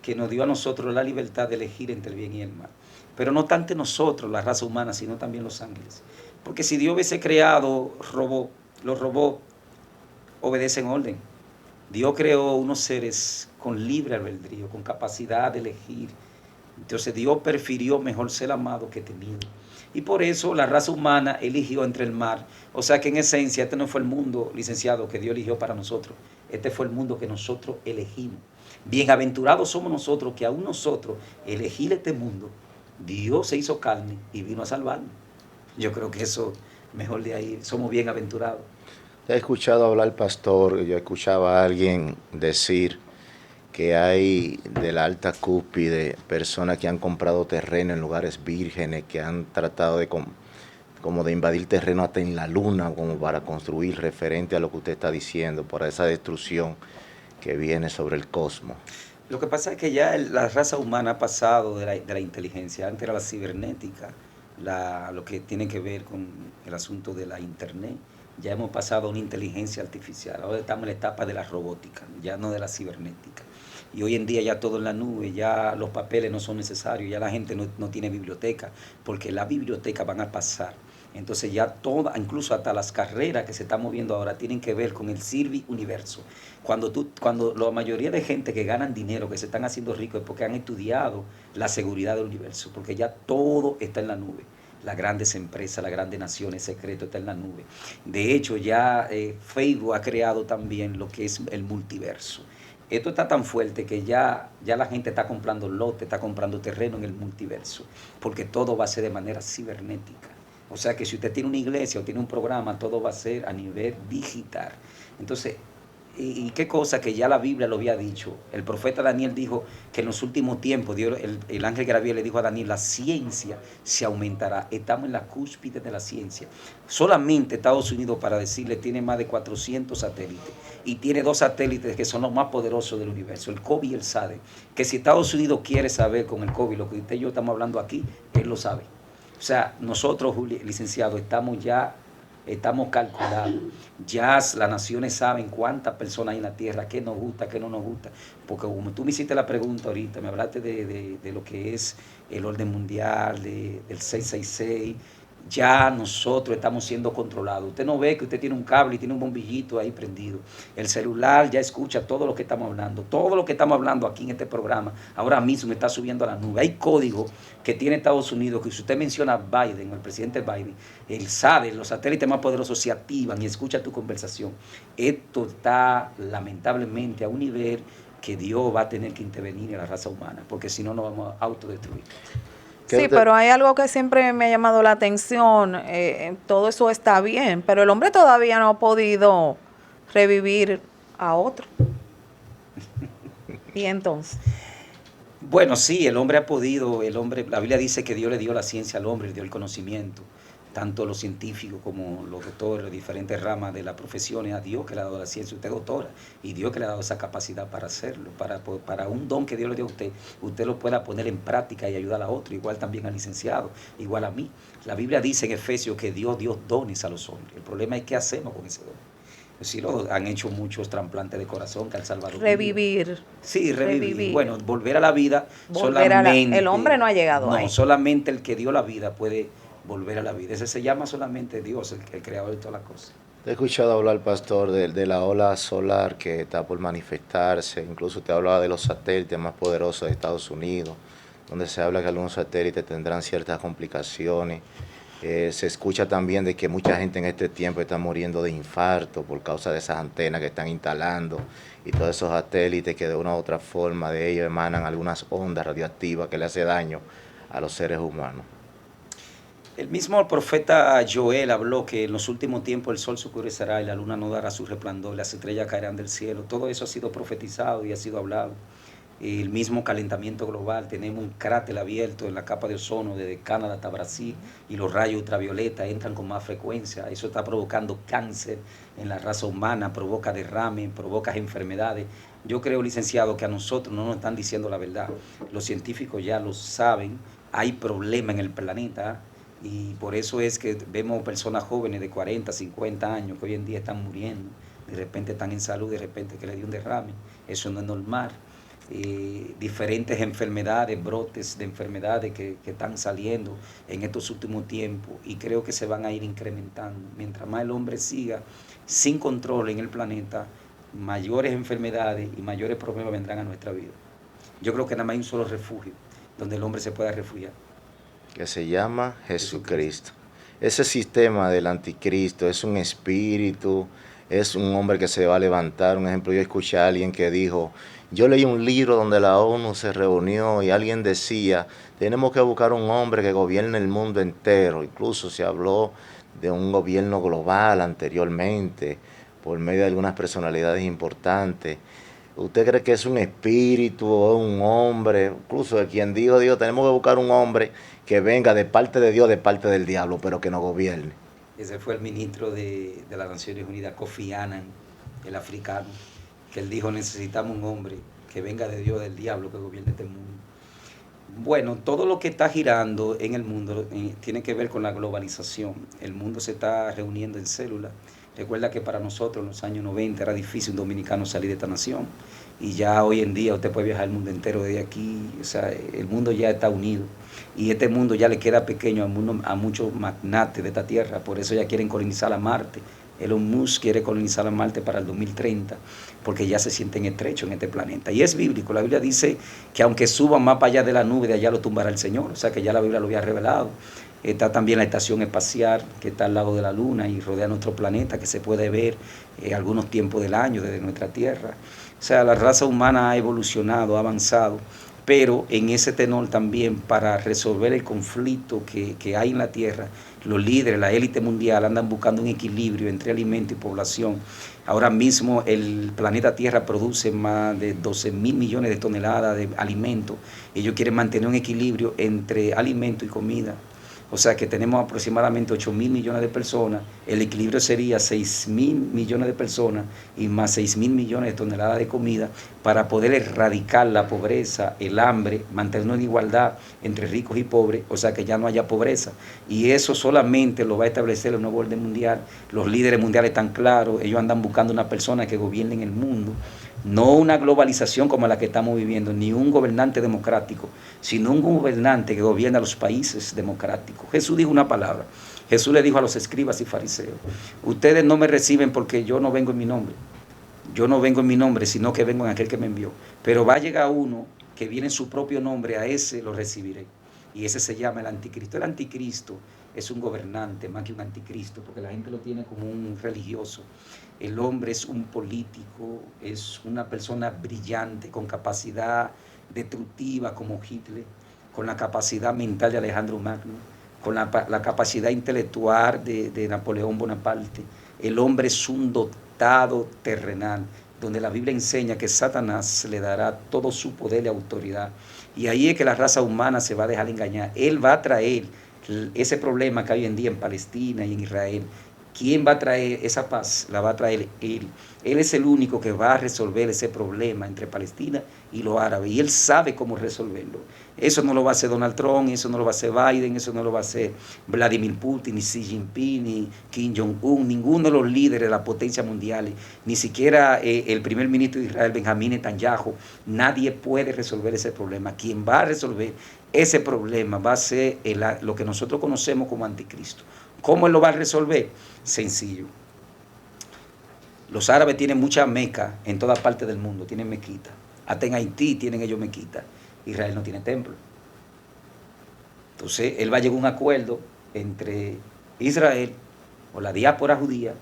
que nos dio a nosotros la libertad de elegir entre el bien y el mal. Pero no tanto nosotros, la raza humana, sino también los ángeles. Porque si Dios hubiese creado los robots obedecen orden. Dios creó unos seres con libre albedrío, con capacidad de elegir. Entonces Dios prefirió mejor ser amado que temido. Y por eso la raza humana eligió entre el mal. O sea que en esencia este no fue el mundo, licenciado, que Dios eligió para nosotros. Este fue el mundo que nosotros elegimos. Bienaventurados somos nosotros que aún nosotros elegir este mundo, Dios se hizo carne y vino a salvarnos. Yo creo que eso, mejor de ahí, somos bienaventurados. He escuchado hablar, pastor, yo escuchaba a alguien decir que hay de la alta cúspide personas que han comprado terreno en lugares vírgenes, que han tratado de como de invadir terreno hasta en la luna, como para construir referente a lo que usted está diciendo, para esa destrucción que viene sobre el cosmos. Lo que pasa es que ya la raza humana ha pasado de la inteligencia. Antes era la cibernética, lo que tiene que ver con el asunto de la internet. Ya hemos pasado a una inteligencia artificial. Ahora estamos en la etapa de la robótica, ya no de la cibernética. Y hoy en día ya todo en la nube, ya los papeles no son necesarios, ya la gente no tiene biblioteca, porque las bibliotecas van a pasar. Entonces ya toda, incluso hasta las carreras que se están moviendo ahora tienen que ver con el Sirvi Universo. Cuando la mayoría de gente que ganan dinero, que se están haciendo ricos, es porque han estudiado la seguridad del universo, porque ya todo está en la nube. Las grandes empresas, las grandes naciones, secreto está en la nube. De hecho, ya Facebook ha creado también lo que es el multiverso. Esto está tan fuerte que ya la gente está comprando lotes, está comprando terreno en el multiverso, porque todo va a ser de manera cibernética. O sea que si usted tiene una iglesia o tiene un programa, todo va a ser a nivel digital. Entonces, y qué cosa que ya la Biblia lo había dicho. El profeta Daniel dijo que en los últimos tiempos, Dios, el ángel Gabriel le dijo a Daniel, la ciencia se aumentará. Estamos en la cúspide de la ciencia. Solamente Estados Unidos, para decirle, tiene más de 400 satélites. Y tiene 2 satélites que son los más poderosos del universo, el COVID y el SADE. Que si Estados Unidos quiere saber con el COVID lo que usted y yo estamos hablando aquí, él lo sabe. O sea, nosotros, licenciados, estamos calculados. Ya las naciones saben cuántas personas hay en la tierra, qué nos gusta, qué no nos gusta. Porque como tú me hiciste la pregunta ahorita, me hablaste de lo que es el orden mundial, del 666. Ya nosotros estamos siendo controlados. Usted no ve que usted tiene un cable y tiene un bombillito ahí prendido. El celular ya escucha todo lo que estamos hablando. Todo lo que estamos hablando aquí en este programa, ahora mismo está subiendo a la nube. Hay código que tiene Estados Unidos, que si usted menciona a Biden, el presidente Biden, él sabe, los satélites más poderosos se activan y escucha tu conversación. Esto está lamentablemente a un nivel que Dios va a tener que intervenir en la raza humana, porque si no nos vamos a autodestruir. Sí, pero hay algo que siempre me ha llamado la atención. Todo eso está bien, pero el hombre todavía no ha podido revivir a otro. Y entonces, Bueno, sí, el hombre ha podido, la Biblia dice que Dios le dio la ciencia al hombre, le dio el conocimiento, tanto los científicos como los doctores, diferentes ramas de las profesiones, a Dios que le ha dado la ciencia. Usted es doctora, y Dios que le ha dado esa capacidad para hacerlo, para un don que Dios le dio a usted lo pueda poner en práctica y ayudar a otro, igual también al licenciado, igual a mí. La Biblia dice en Efesios que Dios dio dones a los hombres. El problema es qué hacemos con ese don. Sí, han hecho muchos trasplantes de corazón que han salvado revivir. vidas. Sí, revivir. Bueno, volver a la vida El hombre no ha llegado ahí. No, solamente el que dio la vida puede volver a la vida. Ese se llama solamente Dios, el creador de todas las cosas. Te he escuchado hablar, pastor, de la ola solar que está por manifestarse. Incluso te hablaba de los satélites más poderosos de Estados Unidos, donde se habla que algunos satélites tendrán ciertas complicaciones. Se escucha también de que mucha gente en este tiempo está muriendo de infarto por causa de esas antenas que están instalando y todos esos satélites que de una u otra forma de ellos emanan algunas ondas radioactivas que le hacen daño a los seres humanos. El mismo profeta Joel habló que en los últimos tiempos el sol se oscurecerá y la luna no dará su resplandor, y las estrellas caerán del cielo. Todo eso ha sido profetizado y ha sido hablado. El mismo calentamiento global, tenemos un cráter abierto en la capa de ozono desde Canadá hasta Brasil y los rayos ultravioleta entran con más frecuencia. Eso está provocando cáncer en la raza humana, provoca derrame, provoca enfermedades. Yo creo, licenciado, que a nosotros no nos están diciendo la verdad. Los científicos ya lo saben, hay problema en el planeta y por eso es que vemos personas jóvenes de 40, 50 años que hoy en día están muriendo. De repente están en salud, de repente que le dio un derrame. Eso no es normal. Diferentes enfermedades, brotes de enfermedades que están saliendo en estos últimos tiempos y creo que se van a ir incrementando. Mientras más el hombre siga sin control en el planeta, mayores enfermedades y mayores problemas vendrán a nuestra vida. Yo creo que nada más hay un solo refugio donde el hombre se pueda refugiar. Que se llama Jesucristo. Ese sistema del anticristo es un espíritu, es un hombre que se va a levantar. Un ejemplo, yo escuché a alguien que dijo, yo leí un libro donde la ONU se reunió y alguien decía, tenemos que buscar un hombre que gobierne el mundo entero. Incluso se habló de un gobierno global anteriormente, por medio de algunas personalidades importantes. ¿Usted cree que es un espíritu o un hombre? Incluso de quien dijo Dios, tenemos que buscar un hombre que venga de parte de Dios, de parte del diablo, pero que nos gobierne. Ese fue el ministro de las Naciones Unidas, Kofi Annan, el africano, que él dijo, necesitamos un hombre que venga de Dios, del diablo, que gobierne este mundo. Bueno, todo lo que está girando en el mundo tiene que ver con la globalización. El mundo se está reuniendo en células Recuerda que para nosotros en los años 90 era difícil un dominicano salir de esta nación, y ya hoy en día usted puede viajar el mundo entero desde aquí. O sea, el mundo ya está unido, y este mundo ya le queda pequeño a muchos magnates de esta tierra. Por eso ya quieren colonizar a Marte. Elon Musk quiere colonizar a Marte para el 2030, porque ya se sienten estrechos en este planeta. Y es bíblico. La Biblia dice que aunque suban más para allá de la nube, de allá lo tumbará el Señor. O sea, que ya la Biblia lo había revelado. Está también la estación espacial, que está al lado de la Luna y rodea nuestro planeta, que se puede ver algunos tiempos del año desde nuestra Tierra. O sea, la raza humana ha evolucionado, ha avanzado, pero en ese tenor también, para resolver el conflicto que hay en la Tierra, los líderes, la élite mundial, andan buscando un equilibrio entre alimento y población. Ahora mismo el planeta Tierra produce más de 12.000 millones de toneladas de alimentos. Ellos quieren mantener un equilibrio entre alimento y comida. O sea que tenemos aproximadamente 8.000 millones de personas. El equilibrio sería 6.000 millones de personas y más 6.000 millones de toneladas de comida, para poder erradicar la pobreza, el hambre, mantenernos en igualdad entre ricos y pobres, o sea que ya no haya pobreza. Y eso solamente lo va a establecer el nuevo orden mundial. Los líderes mundiales están claros, ellos andan buscando una persona que gobierne el mundo. No una globalización como la que estamos viviendo, ni un gobernante democrático, sino un gobernante que gobierna los países democráticos. Jesús dijo una palabra. Jesús le dijo a los escribas y fariseos: ustedes no me reciben porque yo no vengo en mi nombre. Yo no vengo en mi nombre, sino que vengo en aquel que me envió. Pero va a llegar uno que viene en su propio nombre, a ese lo recibiré. Y ese se llama el anticristo. El anticristo es un gobernante más que un anticristo, porque la gente lo tiene como un religioso. El hombre es un político, es una persona brillante, con capacidad destructiva como Hitler, con la capacidad mental de Alejandro Magno, con la capacidad intelectual de Napoleón Bonaparte. El hombre es un dotado terrenal, donde la Biblia enseña que Satanás le dará todo su poder y autoridad. Y ahí es que la raza humana se va a dejar engañar. Él va a traer ese problema que hay hoy en día en Palestina y en Israel. ¿Quién va a traer esa paz? La va a traer él. Él es el único que va a resolver ese problema entre Palestina y los árabes. Y él sabe cómo resolverlo. Eso no lo va a hacer Donald Trump, eso no lo va a hacer Biden, eso no lo va a hacer Vladimir Putin, ni Xi Jinping, ni Kim Jong-un, ninguno de los líderes de las potencias mundiales, ni siquiera el primer ministro de Israel, Benjamín Netanyahu. Nadie puede resolver ese problema. Quien va a resolver ese problema va a ser lo que nosotros conocemos como anticristo. ¿Cómo él lo va a resolver? Sencillo. Los árabes tienen muchas mecas en toda parte del mundo, tienen mezquitas. Hasta en Haití tienen ellos mezquitas. Israel no tiene templo. Entonces, él va a llegar a un acuerdo entre Israel o la diáspora judía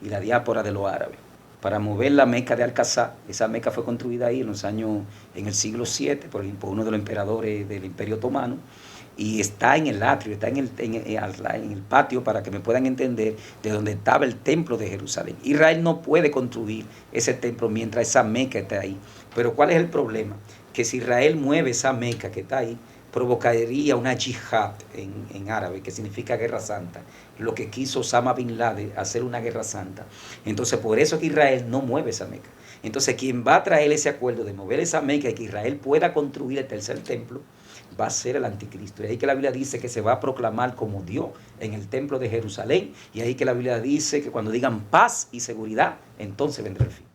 y la diáspora de los árabes para mover la Meca de Al-Aqsa. Esa Meca fue construida ahí en el siglo VII por uno de los emperadores del Imperio Otomano, y está en el atrio, está en el patio, para que me puedan entender, de donde estaba el templo de Jerusalén. Israel no puede construir ese templo mientras esa Meca está ahí. Pero ¿cuál es el problema? Que si Israel mueve esa Meca que está ahí, provocaría una yihad en árabe, que significa guerra santa. Lo que quiso Osama Bin Laden, hacer una guerra santa. Entonces, por eso es que Israel no mueve esa Meca. Entonces, quien va a traer ese acuerdo de mover esa Meca y que Israel pueda construir el tercer templo, va a ser el anticristo. Y ahí que la Biblia dice que se va a proclamar como Dios en el templo de Jerusalén. Y ahí que la Biblia dice que cuando digan paz y seguridad, entonces vendrá el fin.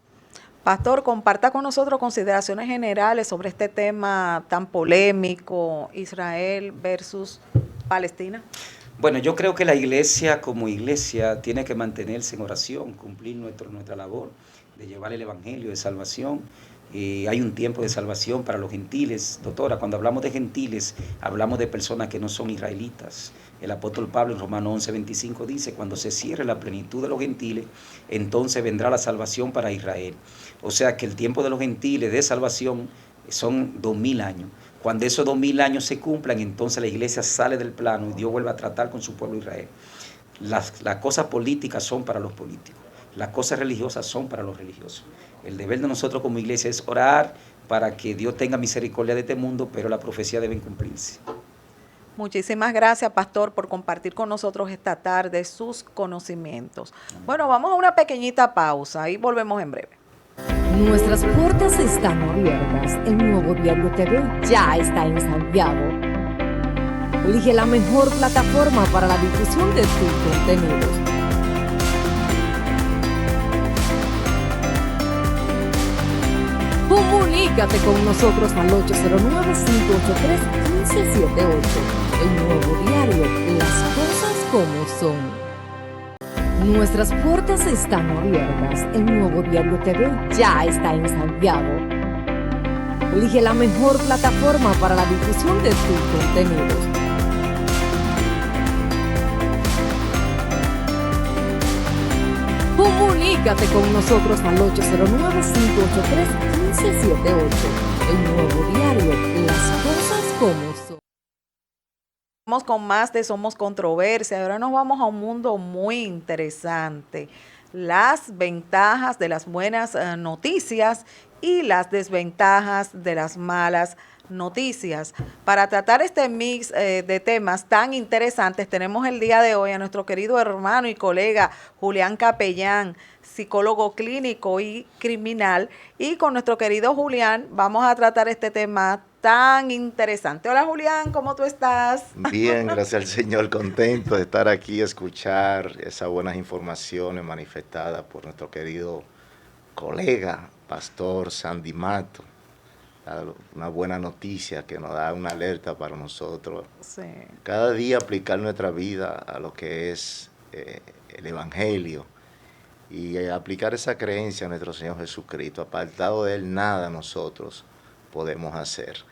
Pastor, comparta con nosotros consideraciones generales sobre este tema tan polémico, Israel versus Palestina. Bueno, yo creo que la iglesia como iglesia tiene que mantenerse en oración, cumplir nuestra labor de llevar el evangelio de salvación. Hay un tiempo de salvación para los gentiles. Doctora, cuando hablamos de gentiles, hablamos de personas que no son israelitas. El apóstol Pablo en Romanos 11:25 dice: cuando se cierre la plenitud de los gentiles, entonces vendrá la salvación para Israel. O sea que el tiempo de los gentiles de salvación son 2000 años. Cuando esos 2000 años se cumplan, entonces la iglesia sale del plano y Dios vuelve a tratar con su pueblo Israel. Las cosas políticas son para los políticos. Las cosas religiosas son para los religiosos. El deber de nosotros como iglesia es orar para que Dios tenga misericordia de este mundo, pero la profecía debe cumplirse. Muchísimas gracias, Pastor, por compartir con nosotros esta tarde sus conocimientos. Bueno, vamos a una pequeñita pausa y volvemos en breve. Nuestras puertas están abiertas. El Nuevo Diario TV ya está en Santiago. Elige la mejor plataforma para la difusión de tus contenidos. Comunícate con nosotros al 809-583-1578. El Nuevo Diario, las cosas como son. Nuestras puertas están abiertas. El Nuevo Diario TV ya está en Santiago. Elige la mejor plataforma para la difusión de tus contenidos. Comunícate con nosotros al 809-583-1578. El Nuevo Diario, las cosas como son. Vamos con más de Somos Controversia. Ahora nos vamos a un mundo muy interesante. Las ventajas de las buenas noticias y las desventajas de las malas noticias. Para tratar este mix de temas tan interesantes, tenemos el día de hoy a nuestro querido hermano y colega Julián Capellán, psicólogo clínico y criminal. Y con nuestro querido Julián vamos a tratar este tema tan interesante. Hola Julián, ¿cómo tú estás? Bien, gracias al Señor, contento de estar aquí, escuchar esas buenas informaciones manifestadas por nuestro querido colega, Pastor Sandy Mato. Una buena noticia que nos da una alerta para nosotros. Sí. Cada día aplicar nuestra vida a lo que es el Evangelio y aplicar esa creencia a nuestro Señor Jesucristo. Apartado de Él, nada nosotros podemos hacer.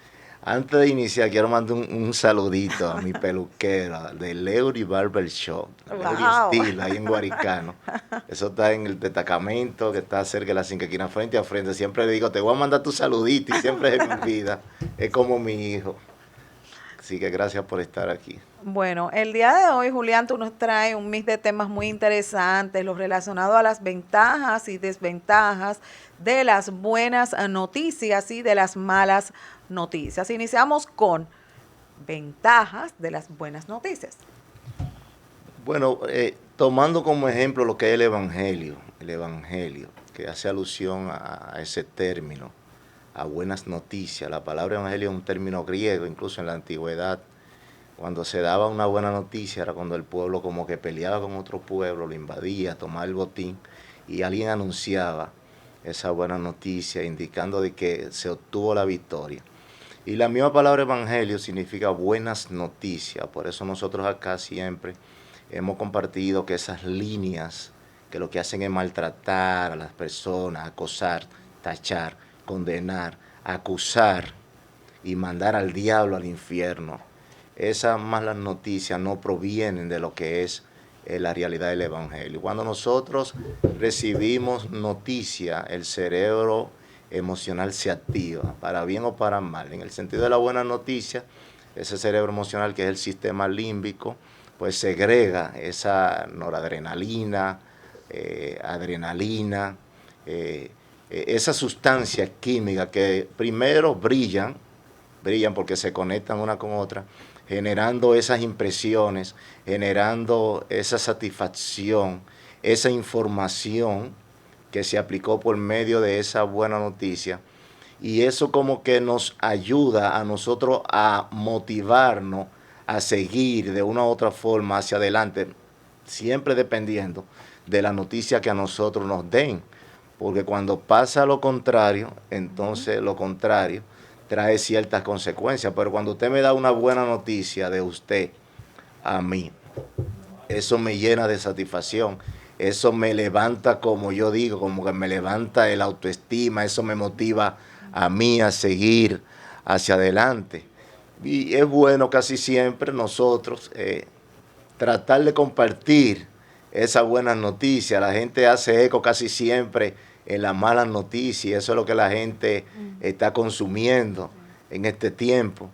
Antes de iniciar, quiero mandar un saludito a mi peluquera de Leury Barber Shop, Wow. Steel, ahí en Guaricano. Eso está en el destacamento que está cerca de la cinquequina, frente a frente. Siempre le digo, te voy a mandar tu saludito y siempre se me olvida. Es como mi hijo. Así que gracias por estar aquí. Bueno, el día de hoy, Julián, tú nos traes un mix de temas muy interesantes, los relacionados a las ventajas y desventajas de las buenas noticias y de las malas noticias. Iniciamos con ventajas de las buenas noticias. Bueno, tomando como ejemplo lo que es el Evangelio, que hace alusión a ese término, a buenas noticias. La palabra Evangelio es un término griego, incluso en la antigüedad. Cuando se daba una buena noticia era cuando el pueblo como que peleaba con otro pueblo, lo invadía, tomaba el botín y alguien anunciaba esa buena noticia indicando de que se obtuvo la victoria. Y la misma palabra evangelio significa buenas noticias, por eso nosotros acá siempre hemos compartido que esas líneas que lo que hacen es maltratar a las personas, acosar, tachar, condenar, acusar y mandar al diablo al infierno. Esas malas noticias no provienen de lo que es la realidad del Evangelio. Cuando nosotros recibimos noticia, el cerebro emocional se activa, para bien o para mal. En el sentido de la buena noticia, ese cerebro emocional que es el sistema límbico, pues segrega esa noradrenalina, adrenalina, esas sustancias químicas que primero brillan porque se conectan una con otra, generando esas impresiones, generando esa satisfacción, esa información que se aplicó por medio de esa buena noticia. Y eso como que nos ayuda a nosotros a motivarnos a seguir de una u otra forma hacia adelante, siempre dependiendo de la noticia que a nosotros nos den. Porque cuando pasa lo contrario, entonces lo contrario trae ciertas consecuencias. Pero cuando usted me da una buena noticia de usted a mí, eso me llena de satisfacción, eso me levanta, como yo digo, como que me levanta el autoestima, eso me motiva a mí a seguir hacia adelante. Y es bueno casi siempre nosotros tratar de compartir esas buenas noticias. La gente hace eco casi siempre en las malas noticias, eso es lo que la gente está consumiendo en este tiempo.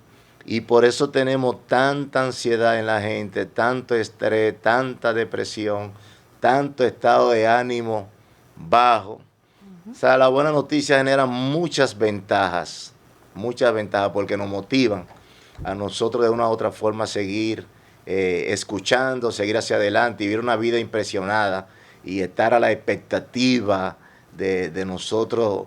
Y por eso tenemos tanta ansiedad en la gente, tanto estrés, tanta depresión, tanto estado de ánimo bajo. O sea, la buena noticia genera muchas ventajas porque nos motivan a nosotros de una u otra forma a seguir escuchando, seguir hacia adelante y vivir una vida impresionada y estar a la expectativa de nosotros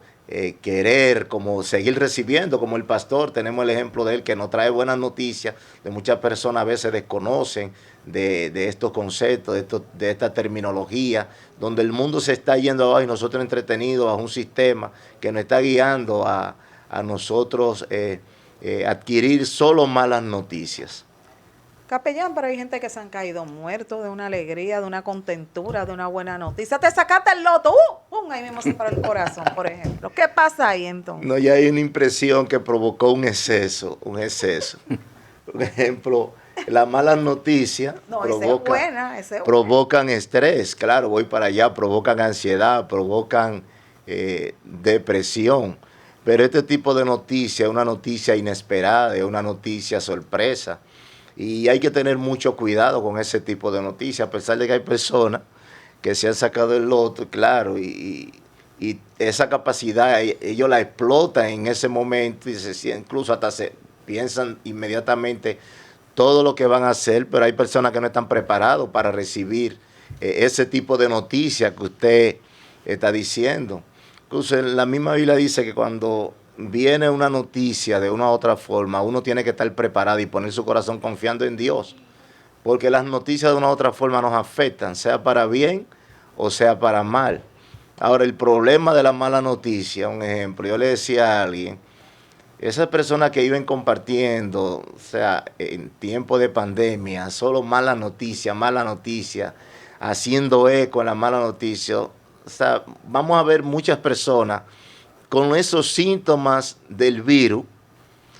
querer, como seguir recibiendo, como el pastor, tenemos el ejemplo de él que nos trae buenas noticias, de muchas personas a veces desconocen de estos conceptos, de esta terminología, donde el mundo se está yendo abajo y nosotros entretenidos bajo un sistema que nos está guiando a nosotros adquirir solo malas noticias. Capellán, pero hay gente que se han caído muertos de una alegría, de una contentura, de una buena noticia. Te sacaste el loto, ¡pum! Ahí mismo se paró el corazón, por ejemplo. ¿Qué pasa ahí entonces? No, ya hay una impresión que provocó un exceso. Por ejemplo, las malas noticias provocan estrés, claro, voy para allá, provocan ansiedad, provocan depresión. Pero este tipo de noticia es una noticia inesperada, es una noticia sorpresa. Y hay que tener mucho cuidado con ese tipo de noticias, a pesar de que hay personas que se han sacado el loto, claro, y esa capacidad ellos la explotan en ese momento y incluso hasta se piensan inmediatamente todo lo que van a hacer, pero hay personas que no están preparados para recibir ese tipo de noticias que usted está diciendo. Incluso la misma Biblia dice que cuando viene una noticia de una u otra forma, uno tiene que estar preparado y poner su corazón confiando en Dios, porque las noticias de una u otra forma nos afectan, sea para bien o sea para mal. Ahora, el problema de la mala noticia, un ejemplo, yo le decía a alguien, esas personas que iban compartiendo, o sea, en tiempo de pandemia, solo mala noticia, haciendo eco en la mala noticia, o sea, vamos a ver muchas personas con esos síntomas del virus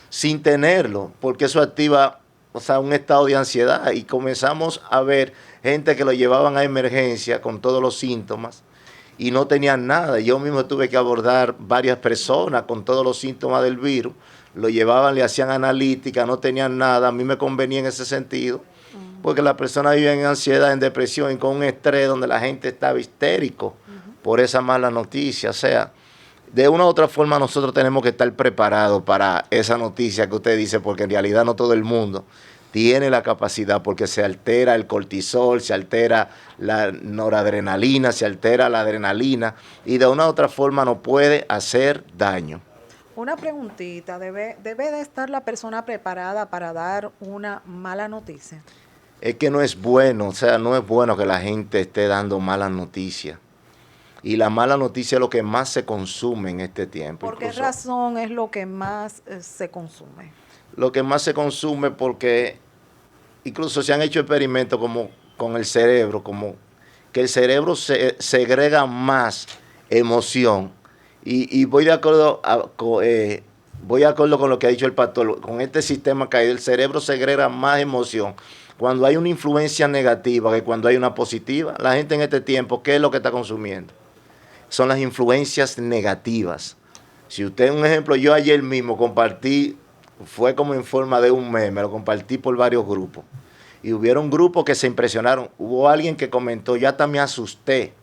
sin tenerlo, porque eso activa, o sea, un estado de ansiedad y comenzamos a ver gente que lo llevaban a emergencia con todos los síntomas y no tenían nada. Yo mismo tuve que abordar varias personas con todos los síntomas del virus, lo llevaban, le hacían analítica, no tenían nada. A mí me convenía en ese sentido, porque las personas viven en ansiedad, en depresión y con un estrés donde la gente estaba histérico por esa mala noticia. O sea, de una u otra forma nosotros tenemos que estar preparados para esa noticia que usted dice, porque en realidad no todo el mundo tiene la capacidad, porque se altera el cortisol, se altera la noradrenalina, se altera la adrenalina y de una u otra forma nos puede hacer daño. Una preguntita, ¿debe de estar la persona preparada para dar una mala noticia? Es que no es bueno, o sea, no es bueno que la gente esté dando malas noticias. Y la mala noticia es lo que más se consume en este tiempo. ¿Por qué razón es lo que más se consume? Lo que más se consume porque incluso se han hecho experimentos como con el cerebro, como que el cerebro segrega más emoción. Y voy de acuerdo con lo que ha dicho el pastor. Con este sistema caído, el cerebro segrega más emoción cuando hay una influencia negativa que cuando hay una positiva. La gente en este tiempo, ¿qué es lo que está consumiendo? Son las influencias negativas. Si usted, un ejemplo, yo ayer mismo compartí, fue como en forma de un meme, lo compartí por varios grupos. Y hubieron grupos que se impresionaron. Hubo alguien que comentó, yo hasta me asusté.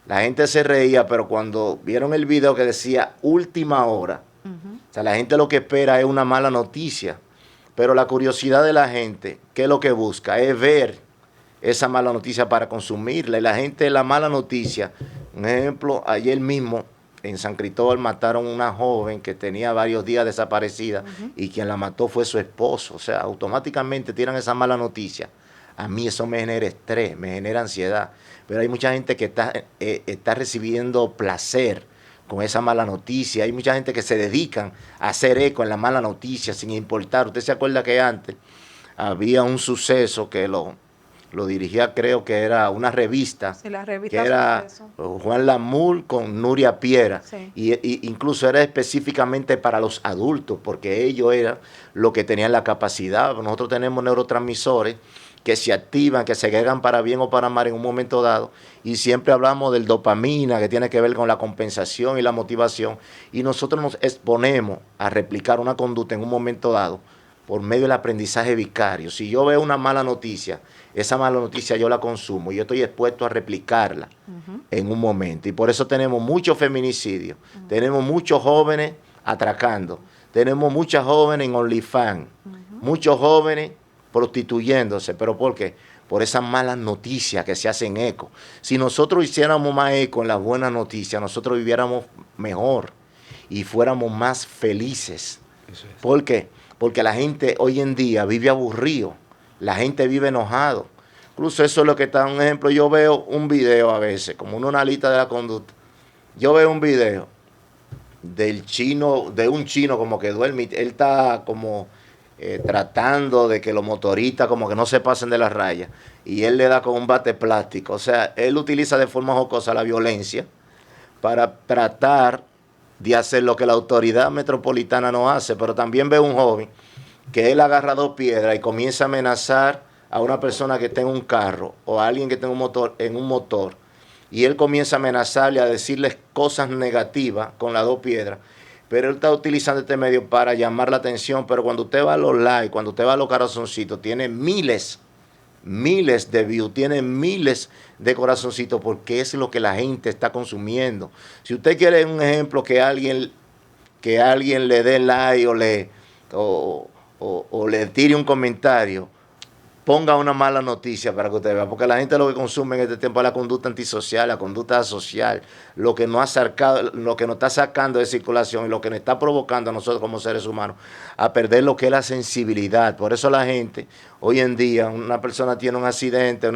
La gente se reía, pero cuando vieron el video que decía última hora, o sea, la gente lo que espera es una mala noticia. Pero la curiosidad de la gente, ¿qué es lo que busca? Es ver esa mala noticia para consumirla. Y la gente, la mala noticia, un ejemplo, ayer mismo en San Cristóbal mataron a una joven que tenía varios días desaparecida y quien la mató fue su esposo. O sea, automáticamente tiran esa mala noticia. A mí eso me genera estrés, me genera ansiedad. Pero hay mucha gente que está recibiendo placer con esa mala noticia. Hay mucha gente que se dedican a hacer eco en la mala noticia sin importar. Usted se acuerda que antes había un suceso que lo dirigía, creo que era una revista, sí, la revista que era Juan Lamour con Nuria Piera, sí. y incluso era específicamente para los adultos, porque ellos eran los que tenían la capacidad. Nosotros tenemos neurotransmisores que se activan, que se agregan para bien o para mal en un momento dado, y siempre hablamos del dopamina, que tiene que ver con la compensación y la motivación, y nosotros nos exponemos a replicar una conducta en un momento dado por medio del aprendizaje vicario. Si yo veo una mala noticia, esa mala noticia yo la consumo y yo estoy expuesto a replicarla en un momento. Y por eso tenemos muchos feminicidios, tenemos muchos jóvenes atracando, tenemos muchas jóvenes en OnlyFans, muchos jóvenes prostituyéndose. ¿Pero por qué? Por esas malas noticias que se hacen eco. Si nosotros hiciéramos más eco en las buenas noticias, nosotros viviéramos mejor y fuéramos más felices. Eso es. ¿Por qué? Porque la gente hoy en día vive aburrido, la gente vive enojado. Incluso eso es lo que está, un ejemplo, yo veo un video a veces, como una lista de la conducta. Yo veo un video del chino, de un chino como que duerme, él está como tratando de que los motoristas como que no se pasen de las rayas, y él le da con un bate plástico. O sea, él utiliza de forma jocosa la violencia para tratar de hacer lo que la autoridad metropolitana no hace. Pero también veo un joven que él agarra 2 piedras y comienza a amenazar a una persona que está en un carro o a alguien que está en un motor, y él comienza a amenazarle, a decirles cosas negativas con las 2 piedras, pero él está utilizando este medio para llamar la atención. Pero cuando usted va a los likes, cuando usted va a los corazoncitos, tiene miles de views, tiene miles de corazoncitos, porque es lo que la gente está consumiendo. Si usted quiere un ejemplo, que alguien le dé like o le tire un comentario, ponga una mala noticia para que usted vea, porque la gente lo que consume en este tiempo es la conducta antisocial, la conducta asocial, lo que nos está sacando de circulación y lo que nos está provocando a nosotros como seres humanos a perder lo que es la sensibilidad. Por eso la gente, hoy en día, una persona tiene un accidente,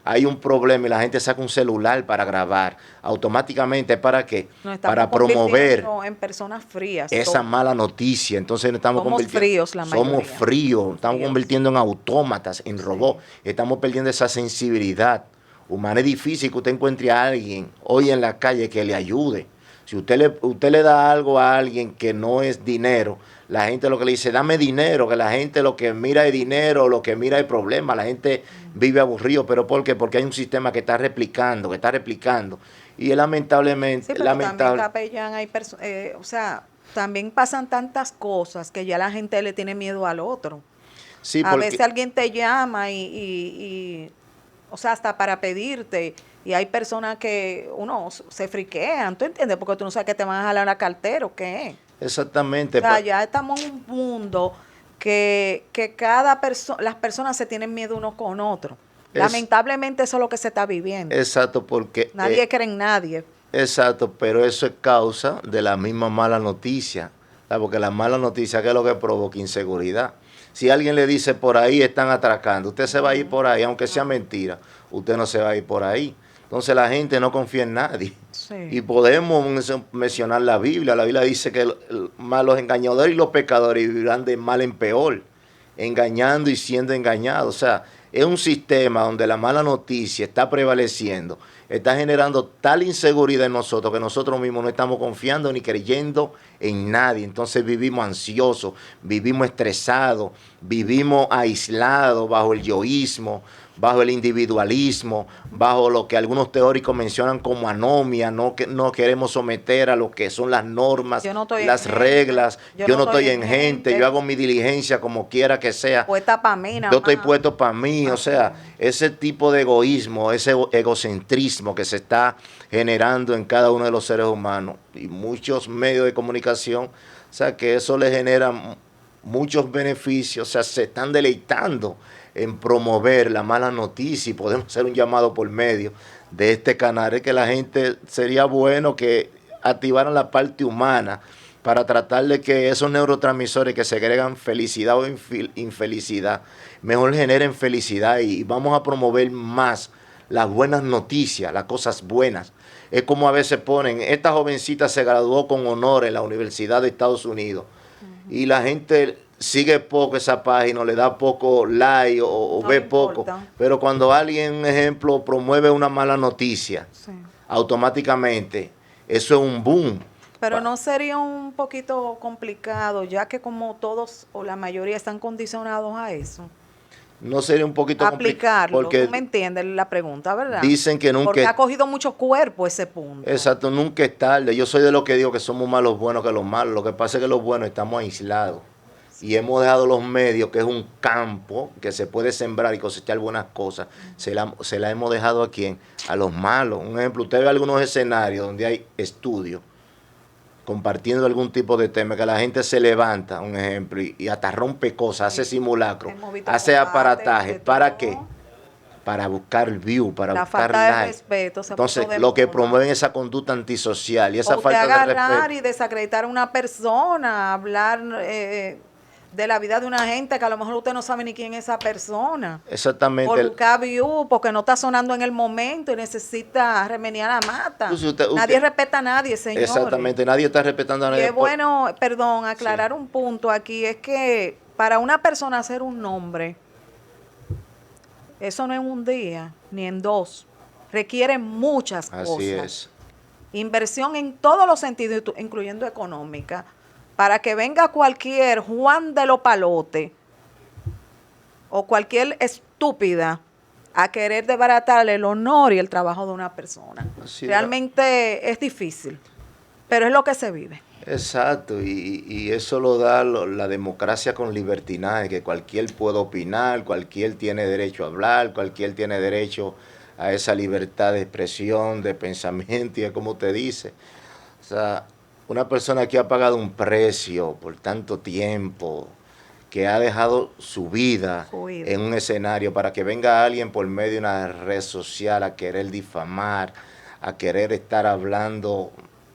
hay un problema y la gente saca un celular para grabar automáticamente. ¿Para qué? Para promover en personas frías esa mala noticia. Entonces estamos fríos, la mayoría. Somos fríos, estamos convirtiendo en autómatas, en robots. Estamos perdiendo esa sensibilidad humana. Es difícil que usted encuentre a alguien hoy en la calle que le ayude. Si usted le da algo a alguien que no es dinero, la gente lo que le dice, dame dinero, que la gente lo que mira es dinero, lo que mira es problema. La gente vive aburrido. ¿Pero por qué? Porque hay un sistema que está replicando. Y lamentablemente... Sí, pero también, capellán, o sea, también pasan tantas cosas que ya la gente le tiene miedo al otro. Sí, a veces alguien te llama y o sea, hasta para pedirte, y hay personas que uno se friquean, ¿tú entiendes? Porque tú no sabes que te van a jalar la cartera o qué. Exactamente. O sea, ya estamos en un mundo que las personas se tienen miedo uno con otro. Lamentablemente eso es lo que se está viviendo. Exacto, porque... Nadie cree en nadie. Exacto, pero eso es causa de la misma mala noticia. Porque la mala noticia, ¿qué es lo que provoca? Inseguridad. Si alguien le dice, por ahí están atracando, usted se va a ir por ahí, aunque sea mentira, usted no se va a ir por ahí. Entonces la gente no confía en nadie. Sí. Y podemos mencionar la Biblia. La Biblia dice que los engañadores y los pecadores vivirán de mal en peor, engañando y siendo engañados. O sea, es un sistema donde la mala noticia está prevaleciendo, está generando tal inseguridad en nosotros que nosotros mismos no estamos confiando ni creyendo en nadie. Entonces vivimos ansiosos, vivimos estresados, vivimos aislados bajo el yoísmo, bajo el individualismo, bajo lo que algunos teóricos mencionan como anomia. No queremos someter a lo que son las normas, las reglas. Yo no estoy en gente, yo hago mi diligencia como quiera que sea. Puesta para mí, yo estoy puesto para mí. O sea, ese tipo de egoísmo, ese egocentrismo que se está generando en cada uno de los seres humanos y muchos medios de comunicación, o sea, que eso le genera muchos beneficios. O sea, se están deleitando en promover la mala noticia, y podemos hacer un llamado por medio de este canal. Es que la gente, sería bueno que activaran la parte humana para tratar de que esos neurotransmisores que segregan felicidad o infelicidad, mejor generen felicidad, y vamos a promover más las buenas noticias, las cosas buenas. Es como a veces ponen, esta jovencita se graduó con honor en la Universidad de Estados Unidos, y la gente sigue poco esa página, le da poco like o no ve poco. Pero cuando alguien, un ejemplo, promueve una mala noticia, automáticamente eso es un boom. Pero no sería un poquito complicado, ya que como todos o la mayoría están condicionados a eso. No sería un poquito complicado. Porque tú me entiendes la pregunta, ¿verdad? Dicen que nunca. Porque ha cogido mucho cuerpo ese punto. Exacto, nunca es tarde. Yo soy de los que digo que somos más los buenos que los malos. Lo que pasa es que los buenos estamos aislados. Y hemos dejado los medios, que es un campo que se puede sembrar y cosechar buenas cosas. Se la hemos dejado ¿a quién? A los malos. Un ejemplo, usted ve algunos escenarios donde hay estudios compartiendo algún tipo de tema, que la gente se levanta, un ejemplo, y hasta rompe cosas, hace simulacro, hace aparataje. ¿Para qué? Para buscar view, para buscar like. Respeto, entonces, lo que promueven esa conducta antisocial y esa falta de respeto. Y desacreditar a una persona, hablar de la vida de una gente que a lo mejor usted no sabe ni quién es esa persona. Exactamente. Por buscar view, porque no está sonando en el momento y necesita remediar la mata. Pues nadie respeta a nadie, señor. Exactamente, nadie está respetando a nadie. Y es bueno, perdón, aclarar un punto aquí, es que para una persona hacer un nombre, eso no es un día, ni en dos. Requiere muchas cosas. Así es. Inversión en todos los sentidos, incluyendo económica, para que venga cualquier Juan de los Palotes o cualquier estúpida a querer desbaratarle el honor y el trabajo de una persona. Realmente es difícil, pero es lo que se vive. Exacto, y eso lo da la democracia con libertinaje, que cualquier puede opinar, cualquier tiene derecho a hablar, cualquier tiene derecho a esa libertad de expresión, de pensamiento, y es como usted dice. O sea, una persona que ha pagado un precio por tanto tiempo, que ha dejado su vida en un escenario para que venga alguien por medio de una red social a querer difamar, a querer estar hablando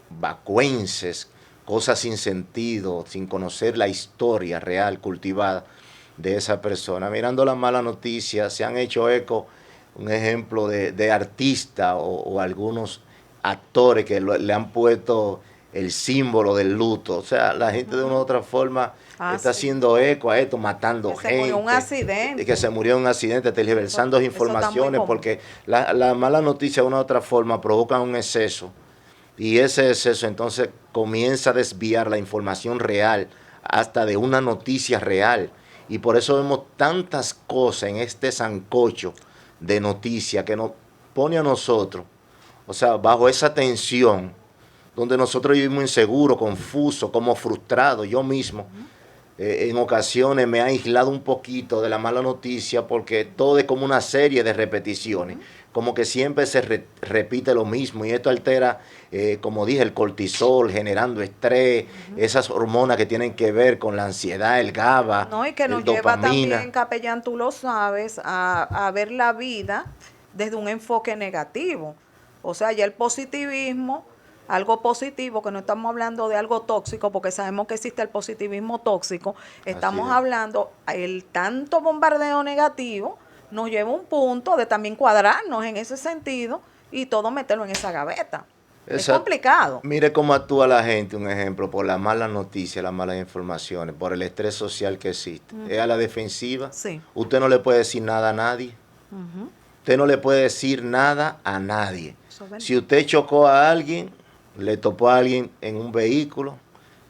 vacuenses, cosas sin sentido, sin conocer la historia real cultivada de esa persona. Mirando las malas noticias, se han hecho eco, un ejemplo de artista o algunos actores que le han puesto el símbolo del luto. O sea, la gente de una u otra forma está haciendo eco a esto, matando gente. Que se murió un accidente. Que se murió en un accidente, tergiversando informaciones, porque la mala noticia de una u otra forma provoca un exceso. Y ese exceso entonces comienza a desviar la información real hasta de una noticia real. Y por eso vemos tantas cosas en este sancocho de noticias que nos pone a nosotros, o sea, bajo esa tensión, donde nosotros vivimos inseguros, confusos, como frustrados. Yo mismo, en ocasiones me he aislado un poquito de la mala noticia porque todo es como una serie de repeticiones. Como que siempre se repite lo mismo y esto altera, como dije, el cortisol, generando estrés, esas hormonas que tienen que ver con la ansiedad, el GABA, no, y que nos lleva también, capellán, tú lo sabes, a ver la vida desde un enfoque negativo. O sea, ya el positivismo, algo positivo, que no estamos hablando de algo tóxico, porque sabemos que existe el positivismo tóxico, estamos hablando, el tanto bombardeo negativo nos lleva a un punto de también cuadrarnos en ese sentido y todo meterlo en esa gaveta. Es complicado. Mire cómo actúa la gente, un ejemplo, por las malas noticias, las malas informaciones, por el estrés social que existe. Es a la defensiva. Sí. Usted no le puede decir nada a nadie. Usted no le puede decir nada a nadie. Si usted chocó a alguien, le topó a alguien en un vehículo,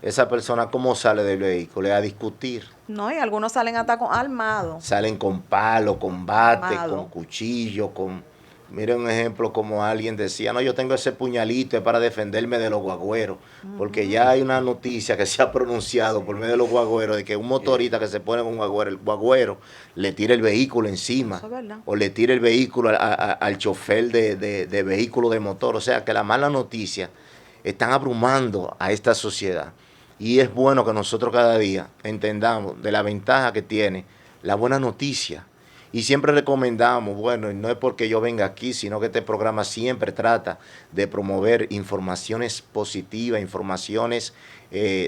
esa persona, ¿cómo sale del vehículo? Le va a discutir. No, y algunos salen hasta armados. Salen con palo, con bate, con cuchillo, con... Mire un ejemplo como alguien decía, no, yo tengo ese puñalito para defenderme de los guagüeros, porque ya hay una noticia que se ha pronunciado por medio de los guagüeros, de que un motorista que se pone con un guagüero, el guagüero le tira el vehículo encima, o le tira el vehículo al chofer de vehículo de motor. O sea que las malas noticias están abrumando a esta sociedad. Y es bueno que nosotros cada día entendamos de la ventaja que tiene la buena noticia. Y siempre recomendamos, bueno, y no es porque yo venga aquí, sino que este programa siempre trata de promover informaciones positivas, informaciones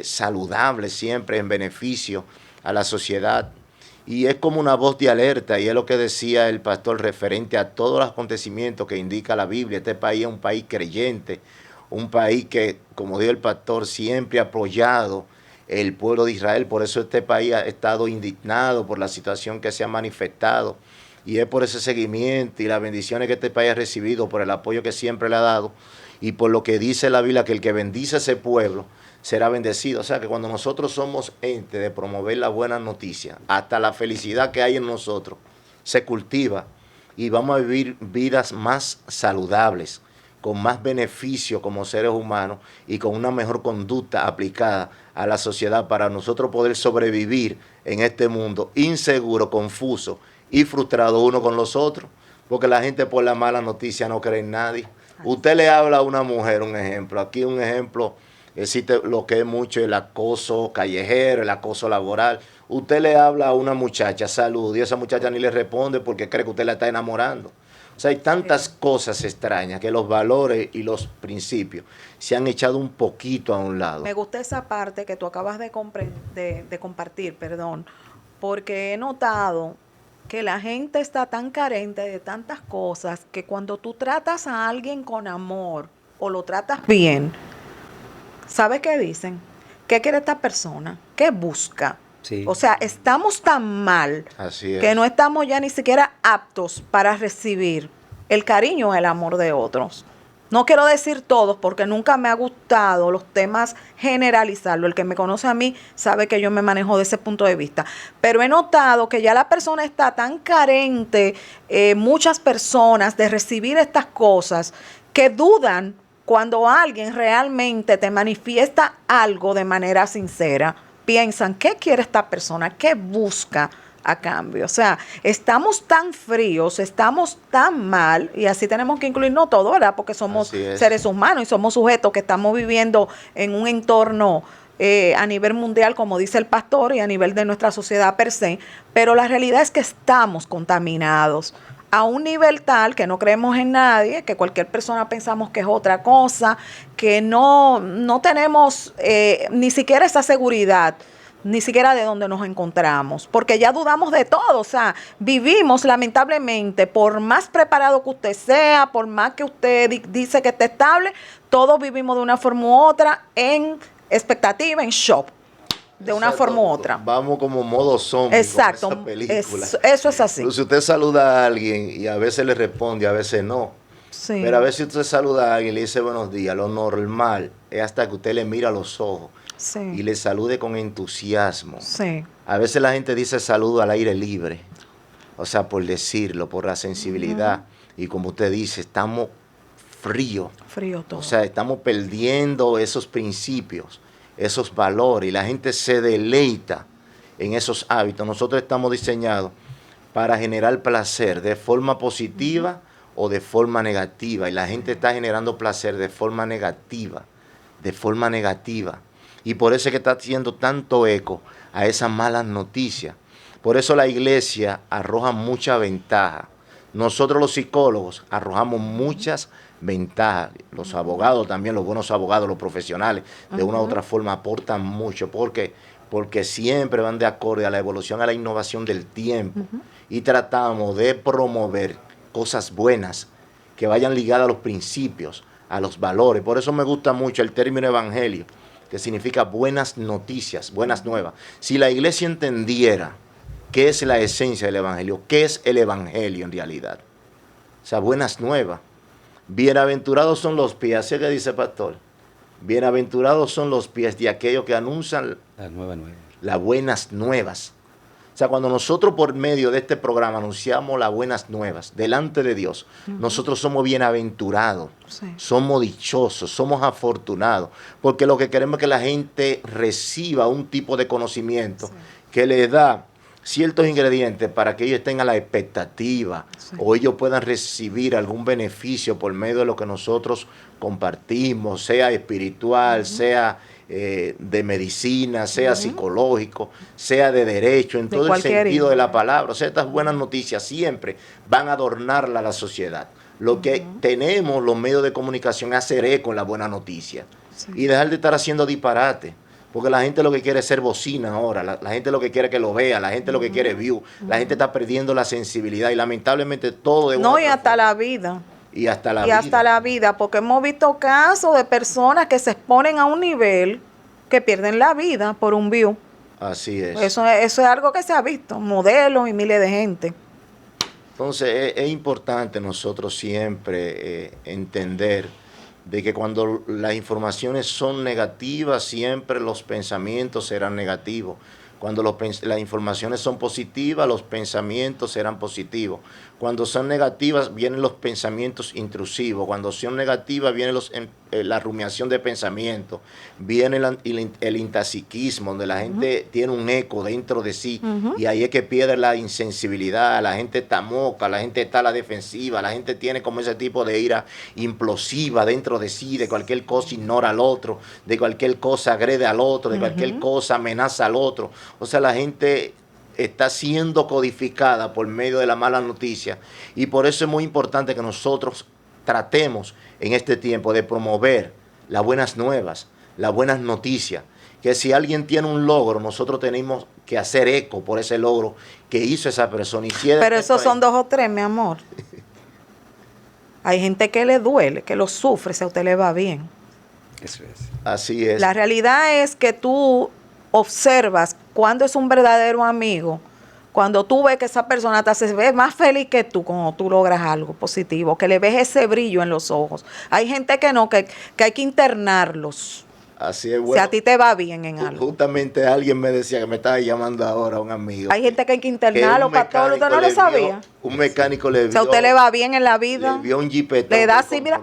saludables, siempre en beneficio a la sociedad. Y es como una voz de alerta, y es lo que decía el pastor referente a todos los acontecimientos que indica la Biblia. Este país es un país creyente, un país que, como dijo el pastor, siempre ha apoyado el pueblo de Israel. Por eso este país ha estado indignado por la situación que se ha manifestado, y es por ese seguimiento y las bendiciones que este país ha recibido, por el apoyo que siempre le ha dado, y por lo que dice la Biblia, que el que bendice a ese pueblo será bendecido. O sea que cuando nosotros somos ente de promover la buena noticia, hasta la felicidad que hay en nosotros se cultiva, y vamos a vivir vidas más saludables, con más beneficio como seres humanos y con una mejor conducta aplicada a la sociedad, para nosotros poder sobrevivir en este mundo inseguro, confuso y frustrado uno con los otros, porque la gente por la mala noticia no cree en nadie. Usted le habla a una mujer, un ejemplo, aquí un ejemplo, existe lo que es mucho el acoso callejero, el acoso laboral. Usted le habla a una muchacha, salud, y esa muchacha ni le responde porque cree que usted la está enamorando. O sea, hay tantas cosas extrañas que los valores y los principios se han echado un poquito a un lado. Me gusta esa parte que tú acabas de compartir, perdón, porque he notado que la gente está tan carente de tantas cosas que cuando tú tratas a alguien con amor o lo tratas bien, ¿sabes qué dicen? ¿Qué quiere esta persona? ¿Qué busca? Sí. O sea, estamos tan mal Así es. que no estamos ya ni siquiera aptos para recibir el cariño o el amor de otros. No quiero decir todos porque nunca me ha gustado los temas generalizarlo. El que me conoce a mí sabe que yo me manejo de ese punto de vista. Pero he notado que ya la persona está tan carente, muchas personas, de recibir estas cosas, que dudan cuando alguien realmente te manifiesta algo de manera sincera. Piensan, ¿qué quiere esta persona? ¿Qué busca a cambio? O sea, estamos tan fríos, estamos tan mal, y así tenemos que incluirnos todos, ¿verdad? Porque somos seres humanos y somos sujetos que estamos viviendo en un entorno a nivel mundial, como dice el pastor, y a nivel de nuestra sociedad per se, pero la realidad es que estamos contaminados a un nivel tal que no creemos en nadie, que cualquier persona pensamos que es otra cosa, que no tenemos ni siquiera esa seguridad, ni siquiera de dónde nos encontramos, porque ya dudamos de todo. O sea, vivimos lamentablemente, por más preparado que usted sea, por más que usted dice que esté estable, todos vivimos de una forma u otra en expectativa, en shock, de una forma u otra. Vamos como modo zombie. Exacto, con esa película. Eso es así. Si usted saluda a alguien y a veces le responde, a veces no. Sí. Pero a veces usted saluda a alguien y le dice buenos días, lo normal es hasta que usted le mira a los ojos. Sí. Y le salude con entusiasmo. Sí. A veces la gente dice saludo al aire libre, o sea, por decirlo, por la sensibilidad. Y como usted dice, estamos fríos. Frío todo. O sea, estamos perdiendo esos principios, esos valores, y la gente se deleita en esos hábitos. Nosotros estamos diseñados para generar placer de forma positiva o de forma negativa, y la gente está generando placer de forma negativa, y por eso es que está haciendo tanto eco a esas malas noticias. Por eso la iglesia arroja mucha ventaja. Nosotros los psicólogos arrojamos muchas ventajas. Los abogados también, los buenos abogados, los profesionales, de una u otra forma aportan mucho. ¿Por qué? Porque siempre van de acorde a la evolución, a la innovación del tiempo. Y tratamos de promover cosas buenas que vayan ligadas a los principios, a los valores. Por eso me gusta mucho el término evangelio, que significa buenas noticias, buenas nuevas. Si la iglesia entendiera qué es la esencia del evangelio, qué es el evangelio en realidad, o sea, buenas nuevas. Bienaventurados son los pies, así que dice el pastor, bienaventurados son los pies de aquellos que anuncian las buenas nuevas. O sea, cuando nosotros por medio de este programa anunciamos las buenas nuevas delante de Dios, nosotros somos bienaventurados, somos dichosos, somos afortunados, porque lo que queremos es que la gente reciba un tipo de conocimiento que le da ciertos ingredientes para que ellos estén a la expectativa o ellos puedan recibir algún beneficio por medio de lo que nosotros compartimos, sea espiritual, sea de medicina, sea psicológico, sea de derecho, en todo el sentido de la palabra. O sea, estas buenas noticias siempre van a adornarla a la sociedad. Lo que tenemos los medios de comunicación es hacer eco en la buena noticia y dejar de estar haciendo disparate. Porque la gente lo que quiere es ser bocina ahora, la gente lo que quiere que lo vea, la gente lo que quiere es view, la gente está perdiendo la sensibilidad y lamentablemente todo de no, y hasta la vida. Y hasta la vida. Y hasta la vida, porque hemos visto casos de personas que se exponen a un nivel que pierden la vida por un view. Así es. Eso es algo que se ha visto, modelos y miles de gente. Entonces es importante nosotros siempre entender de que cuando las informaciones son negativas, siempre los pensamientos serán negativos. Cuando las informaciones son positivas, los pensamientos serán positivos. Cuando son negativas, vienen los pensamientos intrusivos. Cuando son negativas, viene la rumiación de pensamientos. Viene el intasiquismo, donde la gente tiene un eco dentro de sí. Y ahí es que pierde la insensibilidad. La gente está moca, la gente está a la defensiva. La gente tiene como ese tipo de ira implosiva dentro de sí. De cualquier cosa ignora al otro. De cualquier cosa agrede al otro. De cualquier cosa amenaza al otro. O sea, la gente está siendo codificada por medio de la mala noticia, y por eso es muy importante que nosotros tratemos en este tiempo de promover las buenas nuevas, las buenas noticias, que si alguien tiene un logro, nosotros tenemos que hacer eco por ese logro que hizo esa persona. Pero esos son 2 o 3, mi amor. Hay gente que le duele, que lo sufre, si a usted le va bien. Eso es. Así es. La realidad es que tú observas cuándo es un verdadero amigo, cuando tú ves que esa persona te hace ver más feliz que tú cuando tú logras algo positivo, que le ves ese brillo en los ojos. Hay gente que no, que hay que internarlos. Así es, bueno, si a ti te va bien en algo. Justamente alguien me decía que me estaba llamando ahora un amigo. Hay gente que hay que internarlo, pastor, ¿usted no lo sabía? Un mecánico le vio. Si a usted le va bien en la vida, le vio un jipetón. le da así, mira,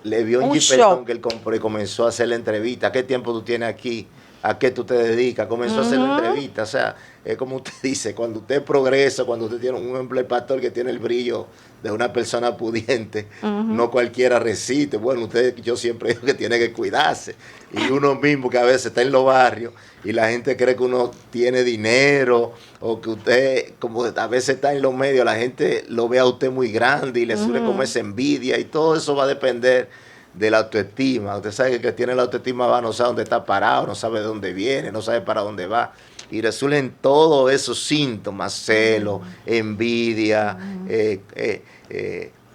le vio un jipetón shock que él compró y comenzó a hacer la entrevista. ¿Qué tiempo tú tienes aquí? ¿A qué tú te dedicas? Comenzó a hacer la entrevista. O sea, es como usted dice, cuando usted progresa, cuando usted tiene un ejemplo, el pastor que tiene el brillo de una persona pudiente, no cualquiera resiste. Bueno, usted, yo siempre digo que tiene que cuidarse. Y uno mismo que a veces está en los barrios y la gente cree que uno tiene dinero, o que usted, como a veces está en los medios, la gente lo ve a usted muy grande y le surge como esa envidia, y todo eso va a depender de la autoestima. Usted sabe que el que tiene la autoestima va, no sabe dónde está parado, no sabe de dónde viene, no sabe para dónde va. Y resultan todos esos síntomas: celo, envidia,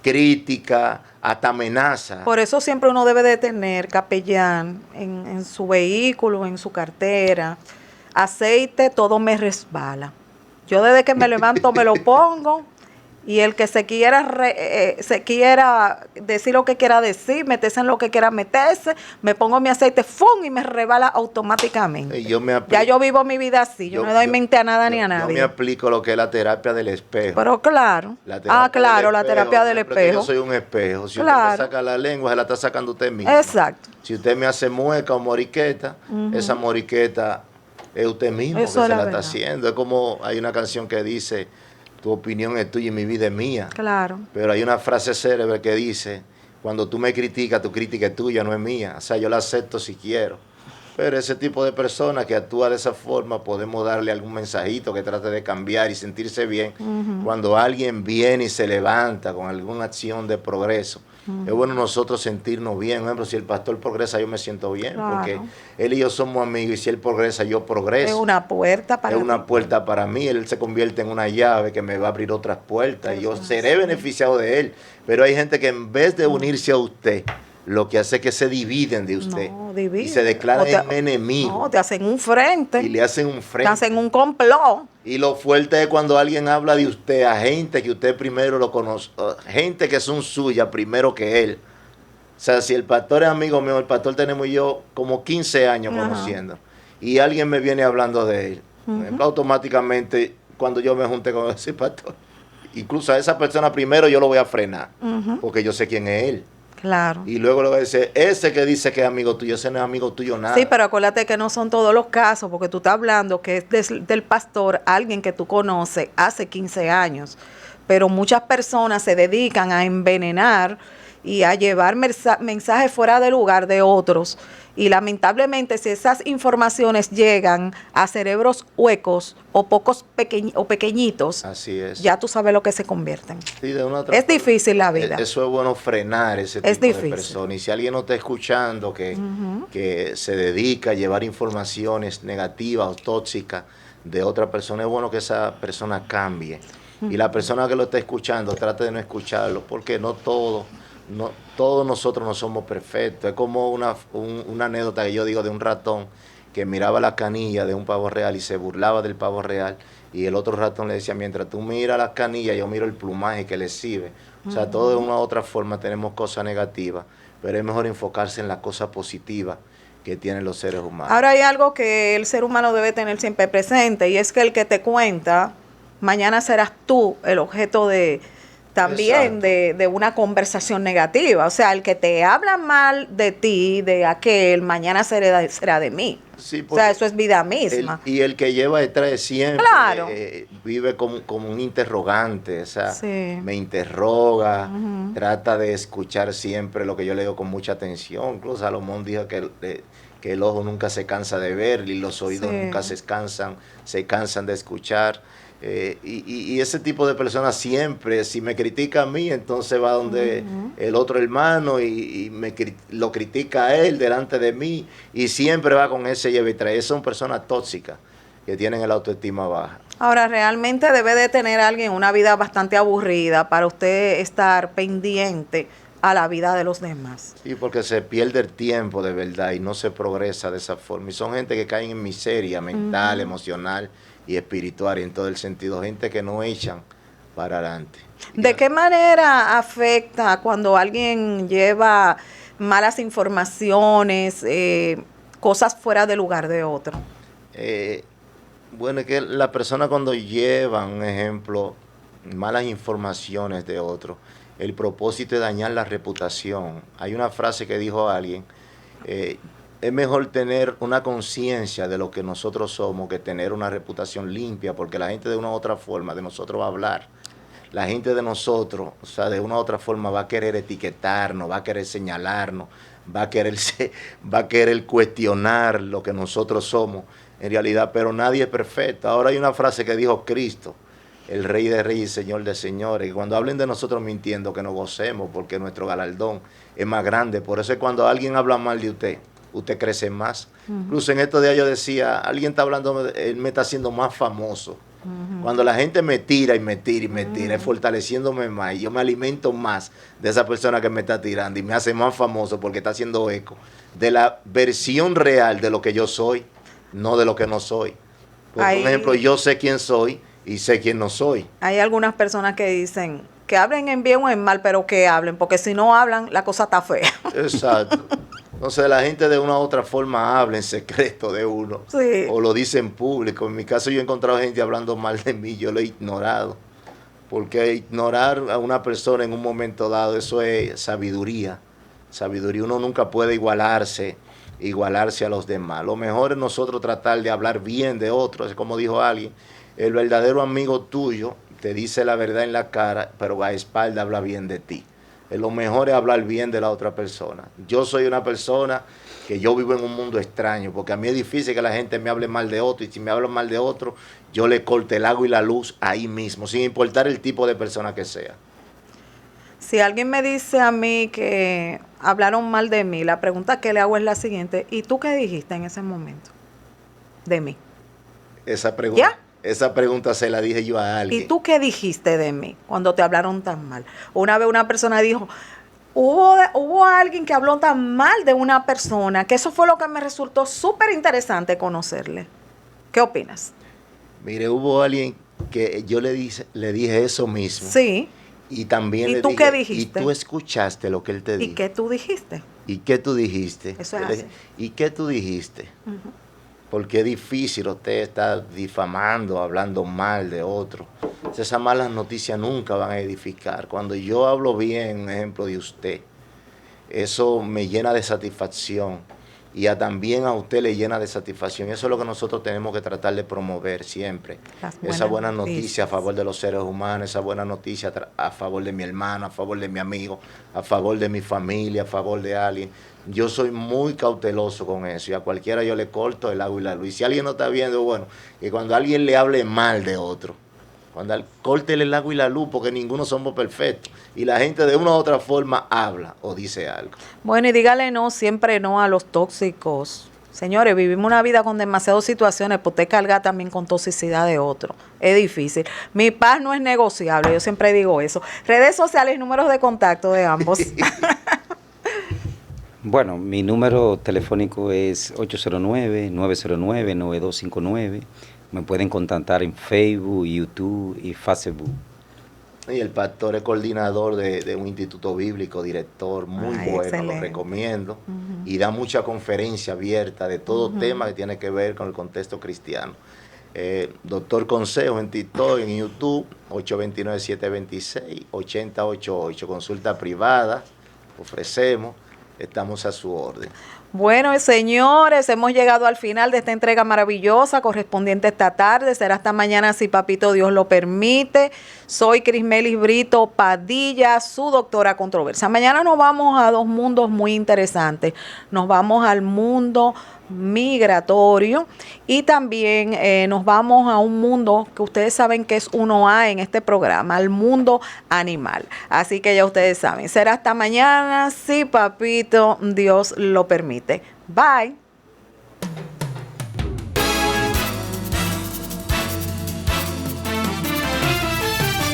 crítica, hasta amenaza. Por eso siempre uno debe de tener capellán en su vehículo, en su cartera. Aceite, todo me resbala. Yo desde que me levanto me lo pongo. Y el que se quiera decir lo que quiera decir, meterse en lo que quiera meterse, me pongo mi aceite, ¡fum!, y me rebala automáticamente. Ya yo vivo mi vida así, yo no le doy mente a nada ni a nadie. Yo me aplico lo que es la terapia del espejo. Pero claro. La terapia del espejo. Yo soy un espejo. Si claro. usted me saca la lengua, se la está sacando usted mismo. Exacto. Si usted me hace mueca o moriqueta, esa moriqueta es usted mismo eso que se la está haciendo. Es como hay una canción que dice: tu opinión es tuya y mi vida es mía. Claro. Pero hay una frase célebre que dice: cuando tú me criticas, tu crítica es tuya, no es mía. O sea, yo la acepto si quiero. Pero ese tipo de personas que actúa de esa forma, podemos darle algún mensajito que trate de cambiar y sentirse bien. Cuando alguien viene y se levanta con alguna acción de progreso, es bueno nosotros sentirnos bien. Por ejemplo, si el pastor progresa, yo me siento bien, claro, porque él y yo somos amigos, y si él progresa, yo progreso. Es una puerta para mí. Es una puerta para mí. Él se convierte en una llave que me va a abrir otras puertas, y yo seré beneficiado de él. Pero hay gente que en vez de unirse a usted, lo que hace es que se dividen de usted. Y se declaran enemigos. No, te hacen un frente. Y le hacen un frente. Te hacen un complot. Y lo fuerte es cuando alguien habla de usted a gente que usted primero lo conoce, gente que son suyas primero que él. O sea, si el pastor es amigo mío, el pastor tenemos yo como 15 años conociendo, y alguien me viene hablando de él, automáticamente cuando yo me junte con ese pastor, incluso a esa persona primero yo lo voy a frenar, porque yo sé quién es él. Claro. Y luego le voy a decir: ese que dice que es amigo tuyo, ese no es amigo tuyo nada. Sí, pero acuérdate que no son todos los casos, porque tú estás hablando que es del pastor, alguien que tú conoces hace 15 años. Pero muchas personas se dedican a envenenar y a llevar mensajes fuera de lugar de otros. Y lamentablemente, si esas informaciones llegan a cerebros huecos o pequeñitos, así es, ya tú sabes lo que se convierten. Sí, de una otra es forma, difícil la vida. Eso es bueno, frenar ese tipo de personas. Y si alguien no está escuchando que se dedica a llevar informaciones negativas o tóxicas de otra persona, es bueno que esa persona cambie. Y la persona que lo está escuchando, trate de no escucharlo, porque no todos nosotros no somos perfectos. Es como una anécdota que yo digo de un ratón que miraba la canilla de un pavo real y se burlaba del pavo real, y el otro ratón le decía: mientras tú miras las canillas, yo miro el plumaje que le exhibe. O sea, todo de una u otra forma tenemos cosas negativas, pero es mejor enfocarse en las cosas positivas que tienen los seres humanos. Ahora hay algo que el ser humano debe tener siempre presente, y es que el que te cuenta, mañana serás tú el objeto también de una conversación negativa. O sea, el que te habla mal de ti, de aquel, mañana será de mí. Sí, o sea, eso es vida misma. Y el que lleva detrás de siempre, claro, vive como un interrogante. O sea, me interroga, trata de escuchar siempre lo que yo le digo con mucha atención. Incluso Salomón dijo que que el ojo nunca se cansa de ver y los oídos Sí. nunca se cansan de escuchar. Y ese tipo de personas siempre, si me critica a mí, entonces va donde el otro hermano y lo critica a él delante de mí, y siempre va con ese lleve y trae. Son personas tóxicas que tienen el autoestima baja. Ahora, realmente debe de tener alguien una vida bastante aburrida para usted estar pendiente a la vida de los demás. Sí, porque se pierde el tiempo de verdad y no se progresa de esa forma. Y son gente que caen en miseria mental, emocional y espiritual, y en todo el sentido. Gente que no echan para adelante. ¿De qué manera afecta cuando alguien lleva malas informaciones, cosas fuera del lugar de otro? Bueno, es que la persona cuando lleva, un ejemplo, malas informaciones de otro, el propósito es dañar la reputación. Hay una frase que dijo alguien, es mejor tener una conciencia de lo que nosotros somos que tener una reputación limpia, porque la gente de una u otra forma de nosotros va a hablar. La gente de nosotros, o sea, de una u otra forma va a querer etiquetarnos, va a querer señalarnos, va a querer cuestionar lo que nosotros somos en realidad, pero nadie es perfecto. Ahora hay una frase que dijo Cristo, el Rey de Reyes y Señor de Señores, que cuando hablen de nosotros mintiendo, que nos gocemos, porque nuestro galardón es más grande. Por eso es cuando alguien habla mal de usted, usted crece más. Incluso en estos días yo decía, alguien está hablando, él me está haciendo más famoso. Cuando la gente me tira y me tira y me tira, es fortaleciéndome más, y yo me alimento más de esa persona que me está tirando y me hace más famoso porque está haciendo eco de la versión real de lo que yo soy, no de lo que no soy. Por ejemplo, yo sé quién soy y sé quién no soy. Hay algunas personas que dicen que hablen en bien o en mal, pero que hablen, porque si no hablan, la cosa está fea. Exacto. Entonces la gente de una u otra forma habla en secreto de uno, Sí. o lo dice en público. En mi caso yo he encontrado gente hablando mal de mí, yo lo he ignorado, porque ignorar a una persona en un momento dado, eso es sabiduría. Sabiduría, uno nunca puede igualarse a los demás. Lo mejor es nosotros tratar de hablar bien de otros, es como dijo alguien, el verdadero amigo tuyo te dice la verdad en la cara, pero a espalda habla bien de ti. Lo mejor es hablar bien de la otra persona. Yo soy una persona que yo vivo en un mundo extraño, porque a mí es difícil que la gente me hable mal de otro, y si me hablan mal de otro, yo le corte el agua y la luz ahí mismo, sin importar el tipo de persona que sea. Si alguien me dice a mí que hablaron mal de mí, la pregunta que le hago es la siguiente: ¿y tú qué dijiste en ese momento de mí? Esa ¿Ya? pregunta se la dije yo a alguien. ¿Y tú qué dijiste de mí cuando te hablaron tan mal? Una vez una persona dijo, hubo alguien que habló tan mal de una persona, que eso fue lo que me resultó súper interesante conocerle. ¿Qué opinas? Mire, hubo alguien que yo le dije eso mismo. Sí. Y también ¿Y le tú dije, qué dijiste? ¿y tú escuchaste lo que él te dijo? ¿Y qué tú dijiste? ¿Y qué tú dijiste? Eso es Yo le así. dije, ¿y qué tú dijiste? Porque es difícil usted estar difamando, hablando mal de otro. Esas malas noticias nunca van a edificar. Cuando yo hablo bien, un ejemplo de usted, eso me llena de satisfacción, y también a usted le llena de satisfacción. Eso es lo que nosotros tenemos que tratar de promover siempre. Esa buena noticia a favor de los seres humanos, esa buena noticia a favor de mi hermano, a favor de mi amigo, a favor de mi familia, a favor de alguien. Yo soy muy cauteloso con eso, y a cualquiera yo le corto el agua y la luz. Y si alguien no está viendo, bueno, que cuando alguien le hable mal de otro, córtele el agua y la luz, porque ninguno somos perfectos. Y la gente de una u otra forma habla o dice algo. Bueno, y dígale no, siempre no a los tóxicos. Señores, vivimos una vida con demasiadas situaciones, pues usted carga también con toxicidad de otro. Es difícil. Mi paz no es negociable, yo siempre digo eso. Redes sociales, números de contacto de ambos. Bueno, mi número telefónico es 809-909-9259. Me pueden contactar en Facebook, YouTube y Facebook. Y el pastor es coordinador de un instituto bíblico, director muy bueno, excelente. lo recomiendo. Y da mucha conferencia abierta de todo tema que tiene que ver con el contexto cristiano. Doctor Consejo en TikTok, en YouTube, 829-726-8088. Consulta privada, ofrecemos, estamos a su orden. Bueno, señores, hemos llegado al final de esta entrega maravillosa correspondiente esta tarde. Será hasta mañana si papito Dios lo permite. Soy Crismelis Brito Padilla, su doctora controversia. Mañana nos vamos a dos mundos muy interesantes. Nos vamos al mundo migratorio y también nos vamos a un mundo que ustedes saben que es 1A en este programa, al mundo animal. Así que ya ustedes saben, será hasta mañana si papito Dios lo permite. Bye.